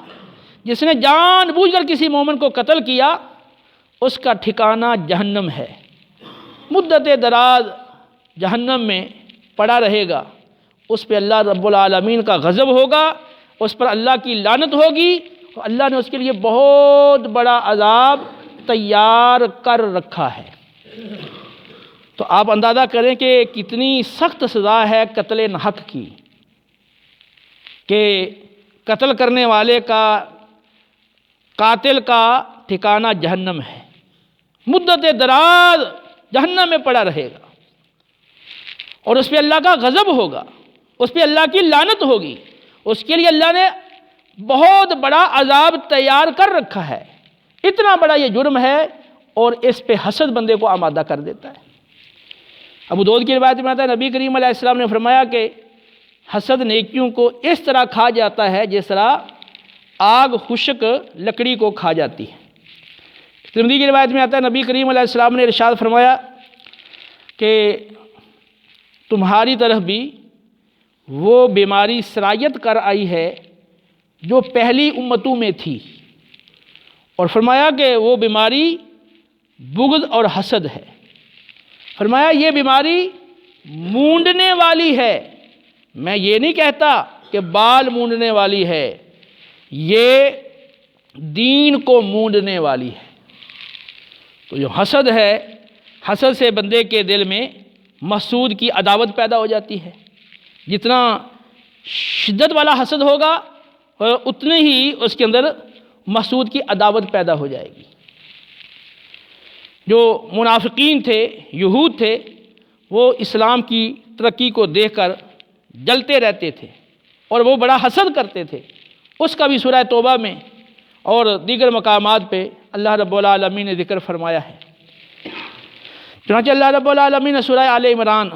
جس نے جان بوجھ کر کسی مومن کو قتل کیا اس کا ٹھکانہ جہنم ہے، مدت دراز جہنم میں پڑا رہے گا، اس پہ اللہ رب العالمین کا غضب ہوگا، اس پر اللہ کی لعنت ہوگی، اور اللہ نے اس کے لیے بہت بڑا عذاب تیار کر رکھا ہے۔ تو آپ اندازہ کریں کہ کتنی سخت سزا ہے قتل ناحق کی، کہ قتل کرنے والے کا، قاتل کا ٹھکانہ جہنم ہے، مدت دراز جہنم میں پڑا رہے گا، اور اس پہ اللہ کا غضب ہوگا، اس پہ اللہ کی لعنت ہوگی، اس کے لیے اللہ نے بہت بڑا عذاب تیار کر رکھا ہے۔ اتنا بڑا یہ جرم ہے اور اس پہ حسد بندے کو آمادہ کر دیتا ہے۔ ابو داؤد کی روایت میں آتا ہے نبی کریم علیہ السلام نے فرمایا کہ حسد نیکیوں کو اس طرح کھا جاتا ہے جس طرح آگ خشک لکڑی کو کھا جاتی ہے۔ ترمذی کی روایت میں آتا ہے نبی کریم علیہ السلام نے ارشاد فرمایا کہ تمہاری طرف بھی وہ بیماری سرایت کر آئی ہے جو پہلی امتوں میں تھی، اور فرمایا کہ وہ بیماری بغض اور حسد ہے۔ فرمایا یہ بیماری مونڈنے والی ہے، میں یہ نہیں کہتا کہ بال مونڈنے والی ہے، یہ دین کو مونڈنے والی ہے۔ تو جو حسد ہے، حسد سے بندے کے دل میں محسود کی عداوت پیدا ہو جاتی ہے۔ جتنا شدت والا حسد ہوگا اتنے ہی اس کے اندر محسود کی عداوت پیدا ہو جائے گی۔ جو منافقین تھے، یہود تھے، وہ اسلام کی ترقی کو دیکھ کر جلتے رہتے تھے اور وہ بڑا حسد کرتے تھے۔ اس کا بھی سورہ توبہ میں اور دیگر مقامات پہ اللہ رب العالمین نے ذکر فرمایا ہے۔ چنانچہ اللہ رب العالمین نے سورہ آل عمران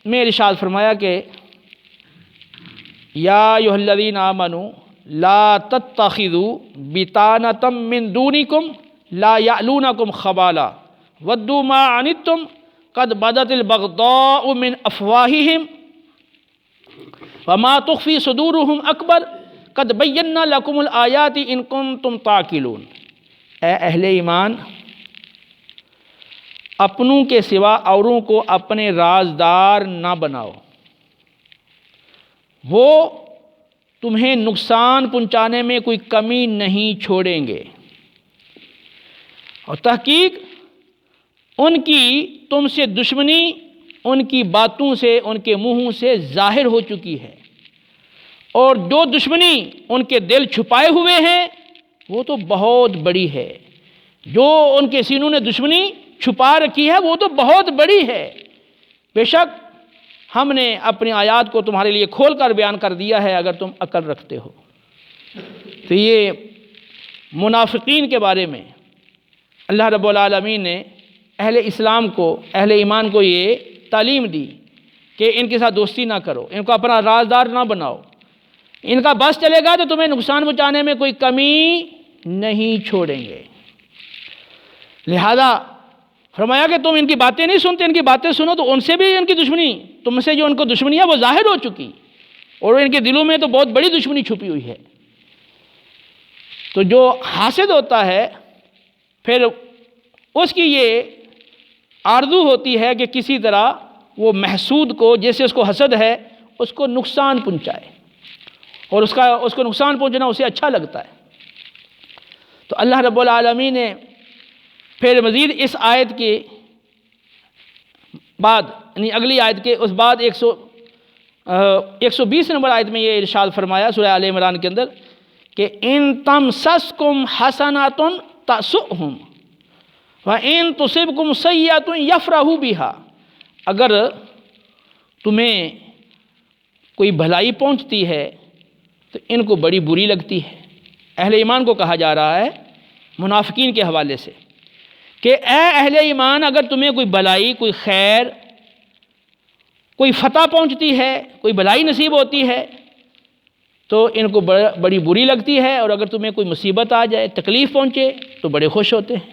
میں ارشاد فرمایا کہ یا ایھا الذین آمنوا لا تتخذوا بطانۃ من دونکم لا یألونکم خبالا ودوا ما عنتم قد بدت البغضاء من افواہہم وما تخفی صدورہم اکبر قد بینا لکم الآیات ان کنتم تعقلون۔ اے اہل ایمان، اپنوں کے سوا اوروں کو اپنے رازدار نہ بناؤ، وہ تمہیں نقصان پہنچانے میں کوئی کمی نہیں چھوڑیں گے، اور تحقیق ان کی تم سے دشمنی ان کی باتوں سے، ان کے منہوں سے ظاہر ہو چکی ہے، اور جو دشمنی ان کے دل چھپائے ہوئے ہیں وہ تو بہت بڑی ہے۔ جو ان کے سینوں نے دشمنی چھپا رکھی ہے وہ تو بہت بڑی ہے۔ بے شک ہم نے اپنی آیات کو تمہارے لیے کھول کر بیان کر دیا ہے اگر تم عقل رکھتے ہو۔ تو یہ منافقین کے بارے میں اللہ رب العالمین نے اہل اسلام کو، اہل ایمان کو یہ تعلیم دی کہ ان کے ساتھ دوستی نہ کرو، ان کو اپنا رازدار نہ بناؤ، ان کا بس چلے گا تو تمہیں نقصان پہنچانے میں کوئی کمی نہیں چھوڑیں گے۔ لہذا فرمایا کہ تم ان کی باتیں نہیں سنتے، ان کی باتیں سنو تو ان سے بھی ان کی دشمنی، تم سے جو ان کو دشمنی ہے وہ ظاہر ہو چکی، اور ان کے دلوں میں تو بہت بڑی دشمنی چھپی ہوئی ہے۔ تو جو حاسد ہوتا ہے پھر اس کی یہ آرزو ہوتی ہے کہ کسی طرح وہ محسود کو، جیسے اس کو حسد ہے، اس کو نقصان پہنچائے، اور اس کو نقصان پہنچنا اسے اچھا لگتا ہے۔ تو اللہ رب العالمین نے پھر مزید اس آیت کے بعد، یعنی اگلی آیت کے اس بعد 120 نمبر آیت میں یہ ارشاد فرمایا سورہ آل عمران کے اندر کہ ان تمسسکم حسنات تسؤہم وَإِن تُصِبْكُمْ سَیِّئَةٌ یفرحوا بِہا، اگر تمہیں کوئی بھلائی پہنچتی ہے تو ان کو بڑی بری لگتی ہے۔ اہل ایمان کو کہا جا رہا ہے منافقین کے حوالے سے کہ اے اہل ایمان، اگر تمہیں کوئی بھلائی، کوئی خیر، کوئی فتح پہنچتی ہے، کوئی بھلائی نصیب ہوتی ہے تو ان کو بڑی بری لگتی ہے، اور اگر تمہیں کوئی مصیبت آ جائے، تکلیف پہنچے تو بڑے خوش ہوتے ہیں۔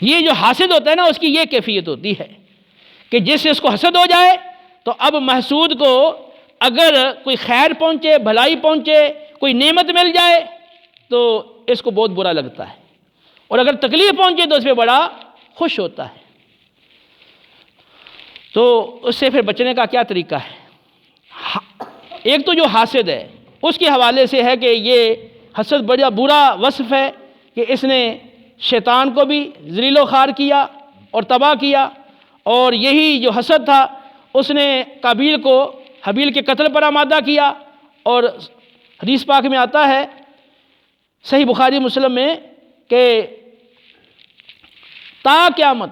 یہ جو حاسد ہوتا ہے نا، اس کی یہ کیفیت ہوتی ہے کہ جس سے اس کو حسد ہو جائے تو اب محسود کو اگر کوئی خیر پہنچے، بھلائی پہنچے، کوئی نعمت مل جائے تو اس کو بہت برا لگتا ہے، اور اگر تکلیف پہنچے تو اس پہ بڑا خوش ہوتا ہے۔ تو اس سے پھر بچنے کا کیا طریقہ ہے؟ ایک تو جو حاسد ہے اس کے حوالے سے ہے کہ یہ حسد بڑا برا وصف ہے کہ اس نے شیطان کو بھی ذلیل و خوار کیا اور تباہ کیا، اور یہی جو حسد تھا اس نے قابیل کو حابیل کے قتل پر آمادہ کیا، اور حدیث پاک میں آتا ہے صحیح بخاری مسلم میں کہ تا قیامت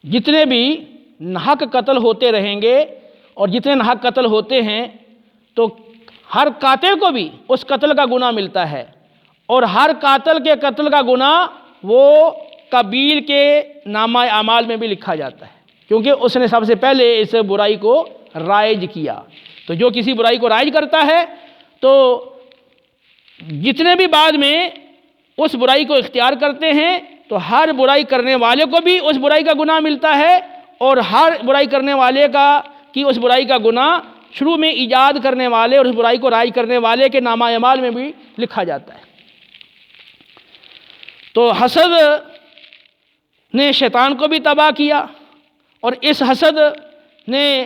جتنے بھی ناحق قتل ہوتے رہیں گے، اور جتنے ناحق قتل ہوتے ہیں تو ہر قاتل کو بھی اس قتل کا گناہ ملتا ہے، اور ہر قاتل کے قتل کا گناہ وہ قابیل کے نامہ اعمال میں بھی لکھا جاتا ہے، کیونکہ اس نے سب سے پہلے اس برائی کو رائج کیا۔ تو جو کسی برائی کو رائج کرتا ہے تو جتنے بھی بعد میں اس برائی کو اختیار کرتے ہیں تو ہر برائی کرنے والے کو بھی اس برائی کا گناہ ملتا ہے، اور ہر برائی کرنے والے کی اس برائی کا گناہ شروع میں ایجاد کرنے والے اور اس برائی کو رائج کرنے والے کے نامہ اعمال میں بھی لکھا جاتا ہے۔ تو حسد نے شیطان کو بھی تباہ کیا، اور اس حسد نے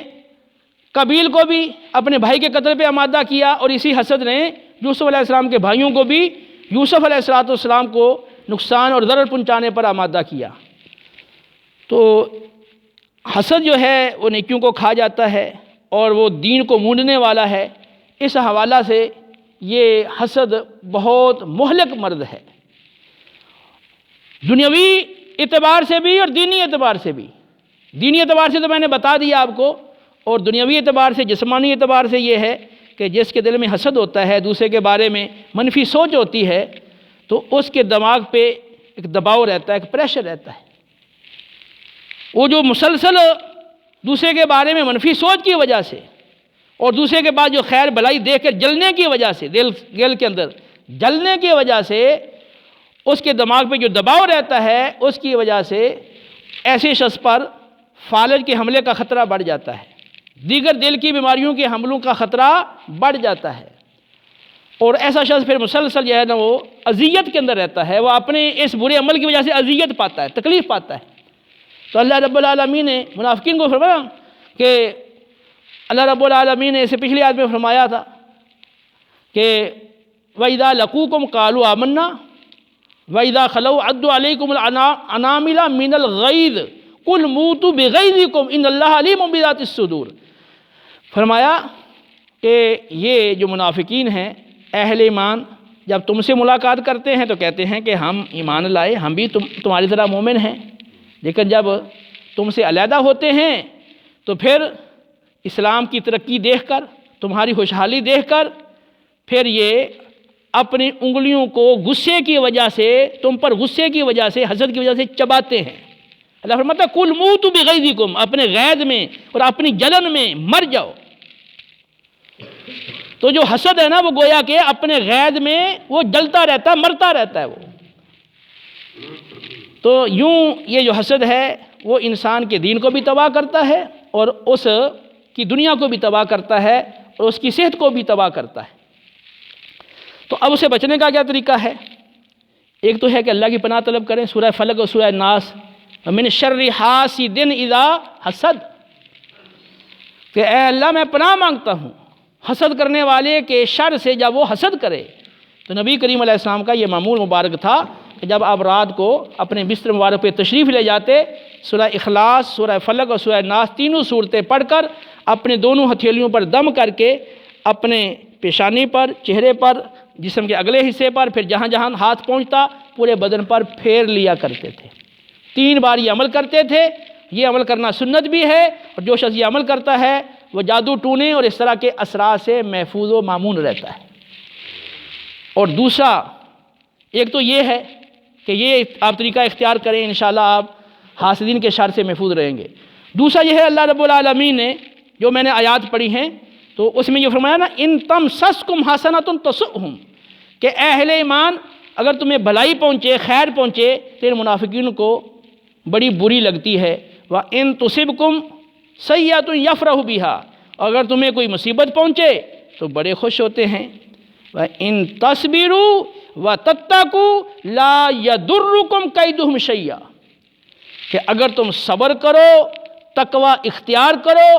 قابیل کو بھی اپنے بھائی کے قتل پہ آمادہ کیا، اور اسی حسد نے یوسف علیہ السلام کے بھائیوں کو بھی یوسف علیہ السلام کو نقصان اور ضرر پہنچانے پر آمادہ کیا۔ تو حسد جو ہے وہ نیکیوں کو کھا جاتا ہے اور وہ دین کو مونڈنے والا ہے۔ اس حوالہ سے یہ حسد بہت مہلک مرض ہے، دنیاوی اعتبار سے بھی اور دینی اعتبار سے بھی۔ دینی اعتبار سے تو میں نے بتا دیا آپ کو، اور دنیاوی اعتبار سے، جسمانی اعتبار سے یہ ہے کہ جس کے دل میں حسد ہوتا ہے، دوسرے کے بارے میں منفی سوچ ہوتی ہے، تو اس کے دماغ پہ ایک دباؤ رہتا ہے، ایک پریشر رہتا ہے۔ وہ جو مسلسل دوسرے کے بارے میں منفی سوچ کی وجہ سے اور دوسرے کے بعد جو خیر بھلائی دیکھ کر جلنے کی وجہ سے، دل کے اندر جلنے کی وجہ سے اس کے دماغ پہ جو دباؤ رہتا ہے، اس کی وجہ سے ایسے شخص پر فالج کے حملے کا خطرہ بڑھ جاتا ہے، دیگر دل کی بیماریوں کے حملوں کا خطرہ بڑھ جاتا ہے، اور ایسا شخص پھر مسلسل جو ہے نا وہ اذیت کے اندر رہتا ہے، وہ اپنے اس برے عمل کی وجہ سے اذیت پاتا ہے، تکلیف پاتا ہے۔ تو اللہ رب العالمین نے منافقین کو فرمایا کہ اللہ رب العالمین نے اسے پچھلی آیت میں فرمایا تھا کہ وَإِذَا لَقُوكُمْ قَالُوا آمَنَّا وَإِذَا خَلَوْا عَدُّوا عَلَيْكُمُ الْأَنَامِلَ مِنَ الْغَيْظِ قُلْ مُوتُوا بِغَيْظِكُمْ إِنَّ اللَّهَ عَلِيمٌ بِذَاتِ الصُّدُورِ۔ فرمایا کہ یہ جو منافقین ہیں، اہل ایمان جب تم سے ملاقات کرتے ہیں تو کہتے ہیں کہ ہم ایمان لائے، ہم بھی تمہاری طرح مومن ہیں، لیکن جب تم سے علیحدہ ہوتے ہیں تو پھر اسلام کی ترقی دیکھ کر، تمہاری خوشحالی دیکھ کر، پھر یہ اپنی انگلیوں کو غصے کی وجہ سے، تم پر غصے کی وجہ سے، حسد کی وجہ سے چباتے ہیں۔ اللہ فرماتا ہے کل موتوا بغیظکم، اپنے غیظ میں اور اپنی جلن میں مر جاؤ۔ تو جو حسد ہے نا وہ گویا کہ اپنے غیظ میں وہ جلتا رہتا ہے، مرتا رہتا ہے وہ۔ تو یوں یہ جو حسد ہے وہ انسان کے دین کو بھی تباہ کرتا ہے اور اس کی دنیا کو بھی تباہ کرتا ہے اور اس کی صحت کو بھی تباہ کرتا ہے۔ تو اب اسے بچنے کا کیا طریقہ ہے؟ ایک تو ہے کہ اللہ کی پناہ طلب کریں، سورہ فلق اور سورہ ناس، من شر حاسد اذا حسد، کہ اے اللہ میں پناہ مانگتا ہوں حسد کرنے والے کے شر سے جب وہ حسد کرے۔ تو نبی کریم علیہ السلام کا یہ معمول مبارک تھا کہ جب آپ رات کو اپنے بستر مبارک پہ تشریف لے جاتے، سورہ اخلاص، سورہ فلق اور سورہ ناس تینوں صورتیں پڑھ کر اپنے دونوں ہتھیلیوں پر دم کر کے اپنے پیشانی پر، چہرے پر، جسم کے اگلے حصے پر، پھر جہاں جہاں ہاتھ پہنچتا پورے بدن پر پھیر لیا کرتے تھے۔ 3 بار یہ عمل کرتے تھے۔ یہ عمل کرنا سنت بھی ہے، اور جو شخص یہ عمل کرتا ہے وہ جادو ٹونے اور اس طرح کے اثرات سے محفوظ و مامون رہتا ہے۔ اور دوسرا ایک تو یہ ہے کہ یہ آپ طریقہ اختیار کریں، انشاءاللہ آپ حاسدین کے شر سے محفوظ رہیں گے۔ دوسرا یہ ہے اللہ رب العالمین نے جو میں نے آیات پڑھی ہیں تو اس میں یہ فرمایا نا ان تمسسکم حسنۃ تسؤہم، کہ اے اہل ایمان اگر تمہیں بھلائی پہنچے، خیر پہنچے تو ان منافقین کو بڑی بری لگتی ہے، وَإِن تُصِبْكُمْ سَیِّئَةٌ یفرحوا بِہَا، اگر تمہیں کوئی مصیبت پہنچے تو بڑے خوش ہوتے ہیں، وَإِن تَصْبِرُوا وَتَتَّقُوا لَا يَضُرُّكُمْ كَيْدُهُمْ شَیْئًا، کہ اگر تم صبر کرو، تقوی اختیار کرو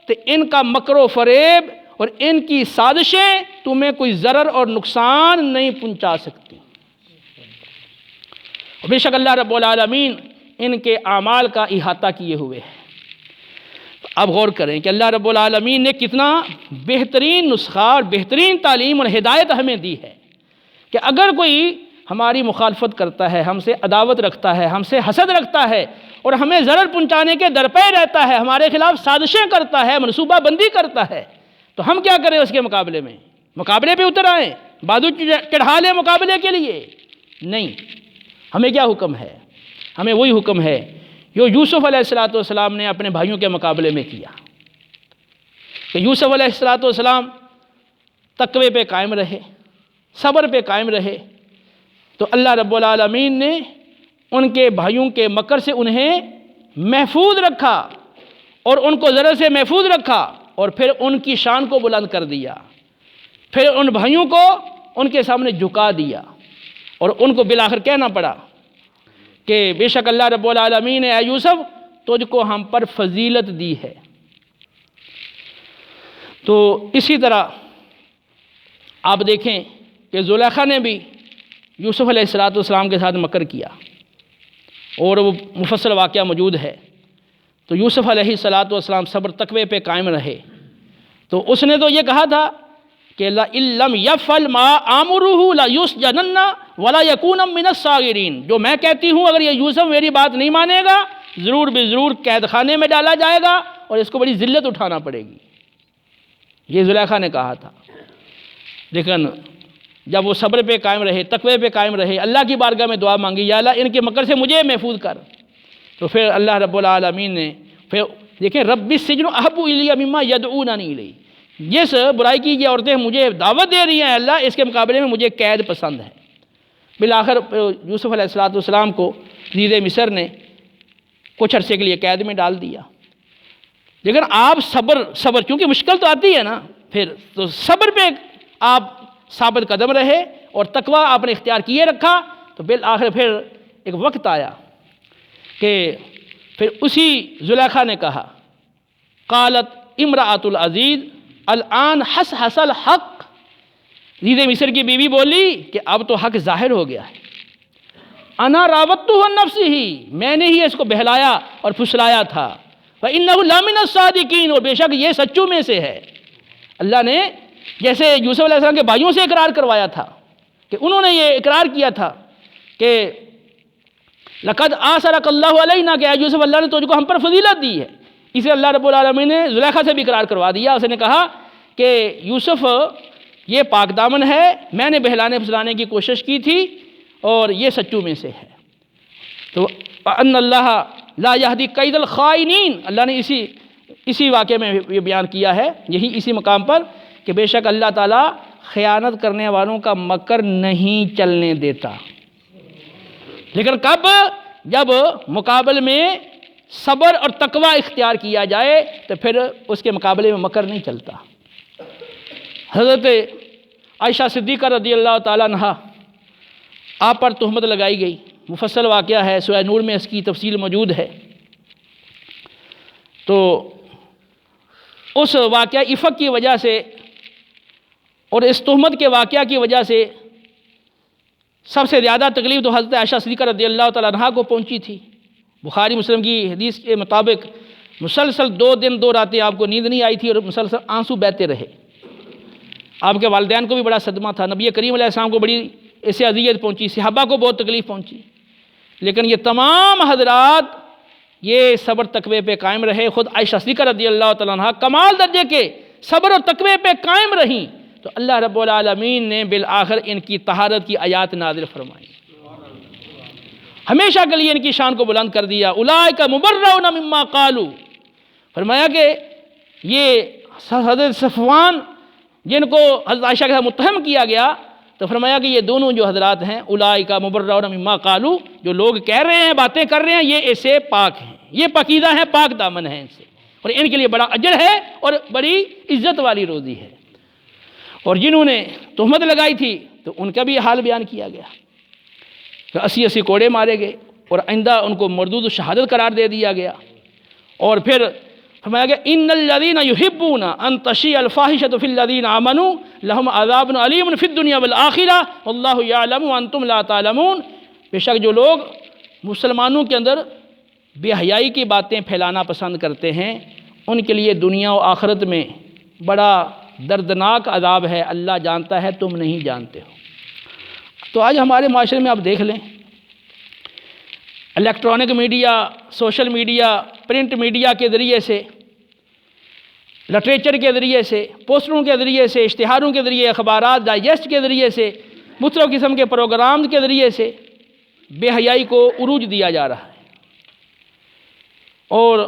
تو ان کا مکر و فریب اور ان کی سازشیں تمہیں کوئی ضرر اور نقصان نہیں پہنچا سکتی۔ اور بے شک اللہ رب العالمین ان کے اعمال کا احاطہ کیے ہوئے ہے۔ اب غور کریں کہ اللہ رب العالمین نے کتنا بہترین نسخہ اور بہترین تعلیم اور ہدایت ہمیں دی ہے کہ اگر کوئی ہماری مخالفت کرتا ہے، ہم سے عداوت رکھتا ہے، ہم سے حسد رکھتا ہے اور ہمیں ضرر پہنچانے کے درپے رہتا ہے، ہمارے خلاف سازشیں کرتا ہے، منصوبہ بندی کرتا ہے، تو ہم کیا کریں اس کے مقابلے میں؟ مقابلے پہ اتر آئیں، بازو چڑھا لیں مقابلے کے لیے؟ نہیں، ہمیں کیا حکم ہے؟ ہمیں وہی حکم ہے جو یوسف علیہ السلام نے اپنے بھائیوں کے مقابلے میں کیا، کہ یوسف علیہ السلام تقوی پہ قائم رہے، صبر پہ قائم رہے، تو اللہ رب العالمین نے ان کے بھائیوں کے مکر سے انہیں محفوظ رکھا اور ان کو ضرر سے محفوظ رکھا، اور پھر ان کی شان کو بلند کر دیا، پھر ان بھائیوں کو ان کے سامنے جھکا دیا، اور ان کو بالآخر کہنا پڑا کہ بے شک اللہ رب العالمین نے اے یوسف تجھ کو ہم پر فضیلت دی ہے۔ تو اسی طرح آپ دیکھیں کہ زلیخا نے بھی یوسف علیہ السلام کے ساتھ مکر کیا، اور وہ مفصل واقعہ موجود ہے۔ تو یوسف علیہ السلام صبر تقوی پہ قائم رہے، تو اس نے تو یہ کہا تھا کہ لَإِن لَّمْ يَفْعَلْ مَا آمُرُهُ لَيُسْجَنَنَّ وَلَا يَكُونَ مِنَ الصَّاغِرِينَ، جو میں کہتی ہوں اگر یہ یوسف میری بات نہیں مانے گا ضرور بے ضرور قید خانے میں ڈالا جائے گا اور اس کو بڑی ذلت اٹھانا پڑے گی، یہ زلیخا نے کہا تھا۔ لیکن جب وہ صبر پہ قائم رہے، تقوی پہ قائم رہے، اللہ کی بارگاہ میں دعا مانگی یا اللہ ان کے مکر سے مجھے محفوظ کر، تو پھر اللہ رب العالمین نے پھر دیکھیں رب السجن احب الی مما یدعوننی الیہ، جس برائی کی یہ عورتیں مجھے دعوت دے رہی ہیں اللہ اس کے مقابلے میں مجھے قید پسند ہے۔ بالآخر یوسف علیہ السلام کو عزیز مصر نے کچھ عرصے کے لیے قید میں ڈال دیا، لیکن آپ صبر کیونکہ مشکل تو آتی ہے نا، پھر تو صبر پہ آپ ثابت قدم رہے اور تقوی آپ نے اختیار کیے رکھا، تو بالآخر پھر ایک وقت آیا کہ پھر اسی زلیخا نے کہا قالت امرأۃ العزیز الآن حس الحق، عزیز مصر کی بیوی بولی کہ اب تو حق ظاہر ہو گیا ہے، انا راودتہ عن نفسہ، میں نے ہی اس کو بہلایا اور پھسلایا تھا، فإنہ لمن الصادقین، اور بے شک یہ سچوں میں سے ہے۔ اللہ نے جیسے یوسف علیہ السلام کے بھائیوں سے اقرار کروایا تھا کہ انہوں نے یہ اقرار کیا تھا کہ لقد آثرک اللہ علینا، کہ اے یوسف اللہ نے تجھ کو ہم پر فضیلت دی ہے، اسے اللہ رب العالمین نے زلیخا سے بھی اقرار کروا دیا۔ اس نے کہا کہ یوسف یہ پاک دامن ہے، میں نے بہلانے پھسلانے کی کوشش کی تھی اور یہ سچوں میں سے ہے۔ تو ان اللہ لا یہدی کید الخائنین، اللہ نے اسی واقعے میں یہ بیان کیا ہے، یہی اسی مقام پر، کہ بے شک اللہ تعالیٰ خیانت کرنے والوں کا مکر نہیں چلنے دیتا۔ لیکن کب؟ جب مقابل میں صبر اور تقوی اختیار کیا جائے تو پھر اس کے مقابلے میں مکر نہیں چلتا۔ حضرت عائشہ صدیقہ رضی اللہ تعالیٰ عنہا، آپ پر تہمت لگائی گئی، مفصل واقعہ ہے، سورہ نور میں اس کی تفصیل موجود ہے۔ تو اس واقعہ افق کی وجہ سے اور اس تہمت کے واقعہ کی وجہ سے سب سے زیادہ تکلیف تو حضرت عائشہ صدیقہ رضی اللہ تعالیٰ عنہا کو پہنچی تھی۔ بخاری مسلم کی حدیث کے مطابق مسلسل 2 دن 2 راتیں آپ کو نیند نہیں آئی تھی اور مسلسل آنسو بہتے رہے۔ آپ کے والدین کو بھی بڑا صدمہ تھا، نبی کریم علیہ السلام کو بڑی ایسے اذیت پہنچی، صحابہ کو بہت تکلیف پہنچی، لیکن یہ تمام حضرات یہ صبر تقوی پہ قائم رہے۔ خود عائشہ صدیقہ رضی اللہ تعالیٰ عنہ کمال درجے کے صبر اور تقوی پہ قائم رہیں، تو اللہ رب العالمین نے بالآخر ان کی طہارت کی آیات نازل فرمائی، ہمیشہ کے لیے ان کی شان کو بلند کر دیا۔ اولئک مبرؤون مما قالوا، فرمایا کہ یہ حضرت صفوان جن کو حضرت عائشہ کے ساتھ متہم کیا گیا، تو فرمایا کہ یہ دونوں جو حضرات ہیں، اولئک مبرؤون مما قالوا، جو لوگ کہہ رہے ہیں، باتیں کر رہے ہیں، یہ ایسے پاک ہیں، یہ پاکیزہ ہیں، پاک دامن ہیں ان سے، اور ان کے لیے بڑا اجر ہے اور بڑی عزت والی روزی ہے۔ اور جنہوں نے تہمت لگائی تھی تو ان کا بھی حال بیان کیا گیا، 80 کوڑے مارے گئے اور آئندہ ان کو مردود شہادت قرار دے دیا گیا۔ اور پھر فرمایا گیا ان الذین یحبون ان تشیع الفاحشۃ فی الذین آمنوا لہم عذاب علیم فی الدنیا والآخرہ واللہ یعلم وانتم لا تعلمون، بے شک جو لوگ مسلمانوں کے اندر بے حیائی کی باتیں پھیلانا پسند کرتے ہیں، ان کے لیے دنیا و آخرت میں بڑا دردناک عذاب ہے، اللہ جانتا ہے، تم نہیں جانتے ہو۔ تو آج ہمارے معاشرے میں آپ دیکھ لیں، electronic media, social media, print media کے ذریعے سے، لٹریچر کے ذریعے سے، پوسٹروں کے ذریعے سے، اشتہاروں کے ذریعے، اخبارات، ڈائجسٹ کے ذریعے سے، مختلف قسم کے پروگرام کے ذریعے سے بے حیائی کو عروج دیا جا رہا ہے، اور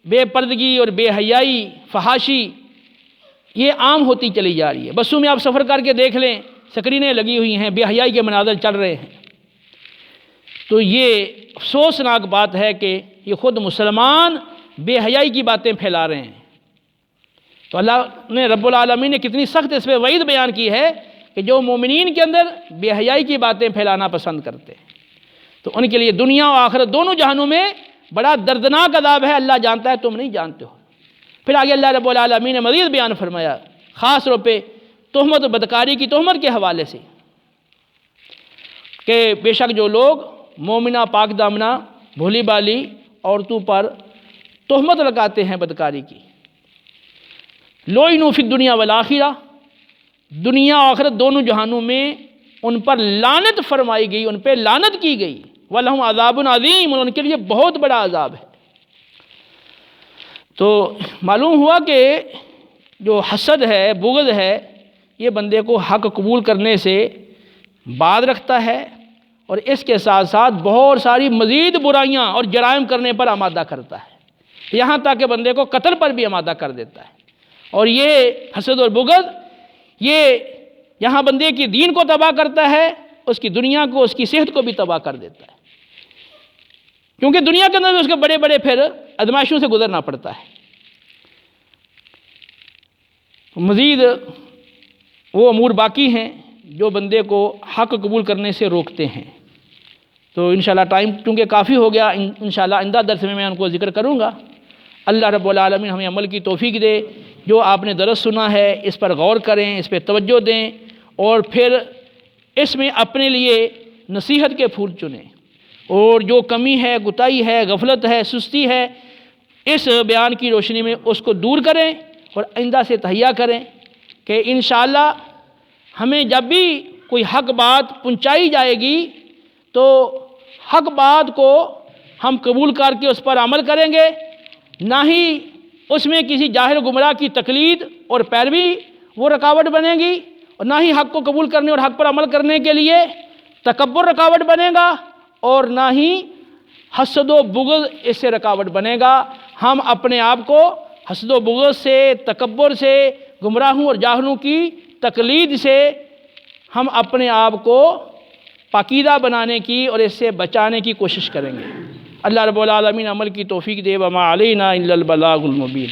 بے پردگی اور بے حیائی، فحاشی یہ عام ہوتی چلی جا رہی ہے۔ بسوں میں آپ سفر کر کے دیکھ لیں، سکرینیں لگی ہوئی ہیں، بے حیائی کے مناظر چل رہے ہیں۔ تو یہ افسوسناک بات ہے کہ یہ خود مسلمان بے حیائی کی باتیں پھیلا رہے ہیں۔ تو اللہ نے رب العالمین نے کتنی سخت اس پہ وعید بیان کی ہے کہ جو مومنین کے اندر بے حیائی کی باتیں پھیلانا پسند کرتے ہیں، تو ان کے لیے دنیا و آخرت دونوں جہانوں میں بڑا دردناک عذاب ہے، اللہ جانتا ہے، تم نہیں جانتے ہو۔ پھر آگے اللہ رب العالمین نے مزید بیان فرمایا، خاص طور پہ تہمت و بدکاری کی تہمت کے حوالے سے، کہ بے شک جو لوگ مومنہ پاک دامنہ بھولی بالی عورتوں پر تہمت لگاتے ہیں بدکاری کی، لعنوا فی الدنیا والآخرہ، دنیا و آخرت دونوں جہانوں میں ان پر لعنت فرمائی گئی، ان پہ لعنت کی گئی، وَلَهُمْ عَذَابٌ عَظِيمٌ، اور ان کے لیے بہت بڑا عذاب ہے۔ تو معلوم ہوا کہ جو حسد ہے، بغض ہے، یہ بندے کو حق قبول کرنے سے باز رکھتا ہے، اور اس کے ساتھ ساتھ بہت ساری مزید برائیاں اور جرائم کرنے پر آمادہ کرتا ہے، یہاں تک کہ بندے کو قتل پر بھی آمادہ کر دیتا ہے۔ اور یہ حسد اور بغض یہ یہاں بندے کی دین کو تباہ کرتا ہے، اس کی دنیا کو، اس کی صحت کو بھی تباہ کر دیتا ہے، کیونکہ دنیا کے اندر بھی اس کے بڑے بڑے پھر آزمائشوں سے گزرنا پڑتا ہے۔ مزید وہ امور باقی ہیں جو بندے کو حق قبول کرنے سے روکتے ہیں۔ تو انشاءاللہ ٹائم چونکہ کافی ہو گیا، انشاءاللہ آئندہ درس میں ان کو ذکر کروں گا۔ اللہ رب العالمین ہمیں عمل کی توفیق دے، جو آپ نے درس سنا ہے اس پر غور کریں، اس پہ توجہ دیں، اور پھر اس میں اپنے لیے نصیحت کے پھول چنیں، اور جو کمی ہے، کوتاہی ہے، غفلت ہے، سستی ہے، اس بیان کی روشنی میں اس کو دور کریں اور آئندہ سے تہیہ کریں کہ انشاءاللہ ہمیں جب بھی کوئی حق بات پہنچائی جائے گی تو حق بات کو ہم قبول کر کے اس پر عمل کریں گے، نہ ہی اس میں کسی جاہل گمراہ کی تقلید اور پیروی وہ رکاوٹ بنے گی، اور نہ ہی حق کو قبول کرنے اور حق پر عمل کرنے کے لیے تکبر رکاوٹ بنے گا، اور نہ ہی حسد و بغض اس سے رکاوٹ بنے گا۔ ہم اپنے آپ کو حسد و بغض سے، تکبر سے، گمراہوں اور جاہلوں کی تقلید سے ہم اپنے آپ کو پاکیزہ بنانے کی اور اس سے بچانے کی کوشش کریں گے۔ اللہ رب العالمین عمل کی توفیق دے، وما علینا الا البلاغ المبین۔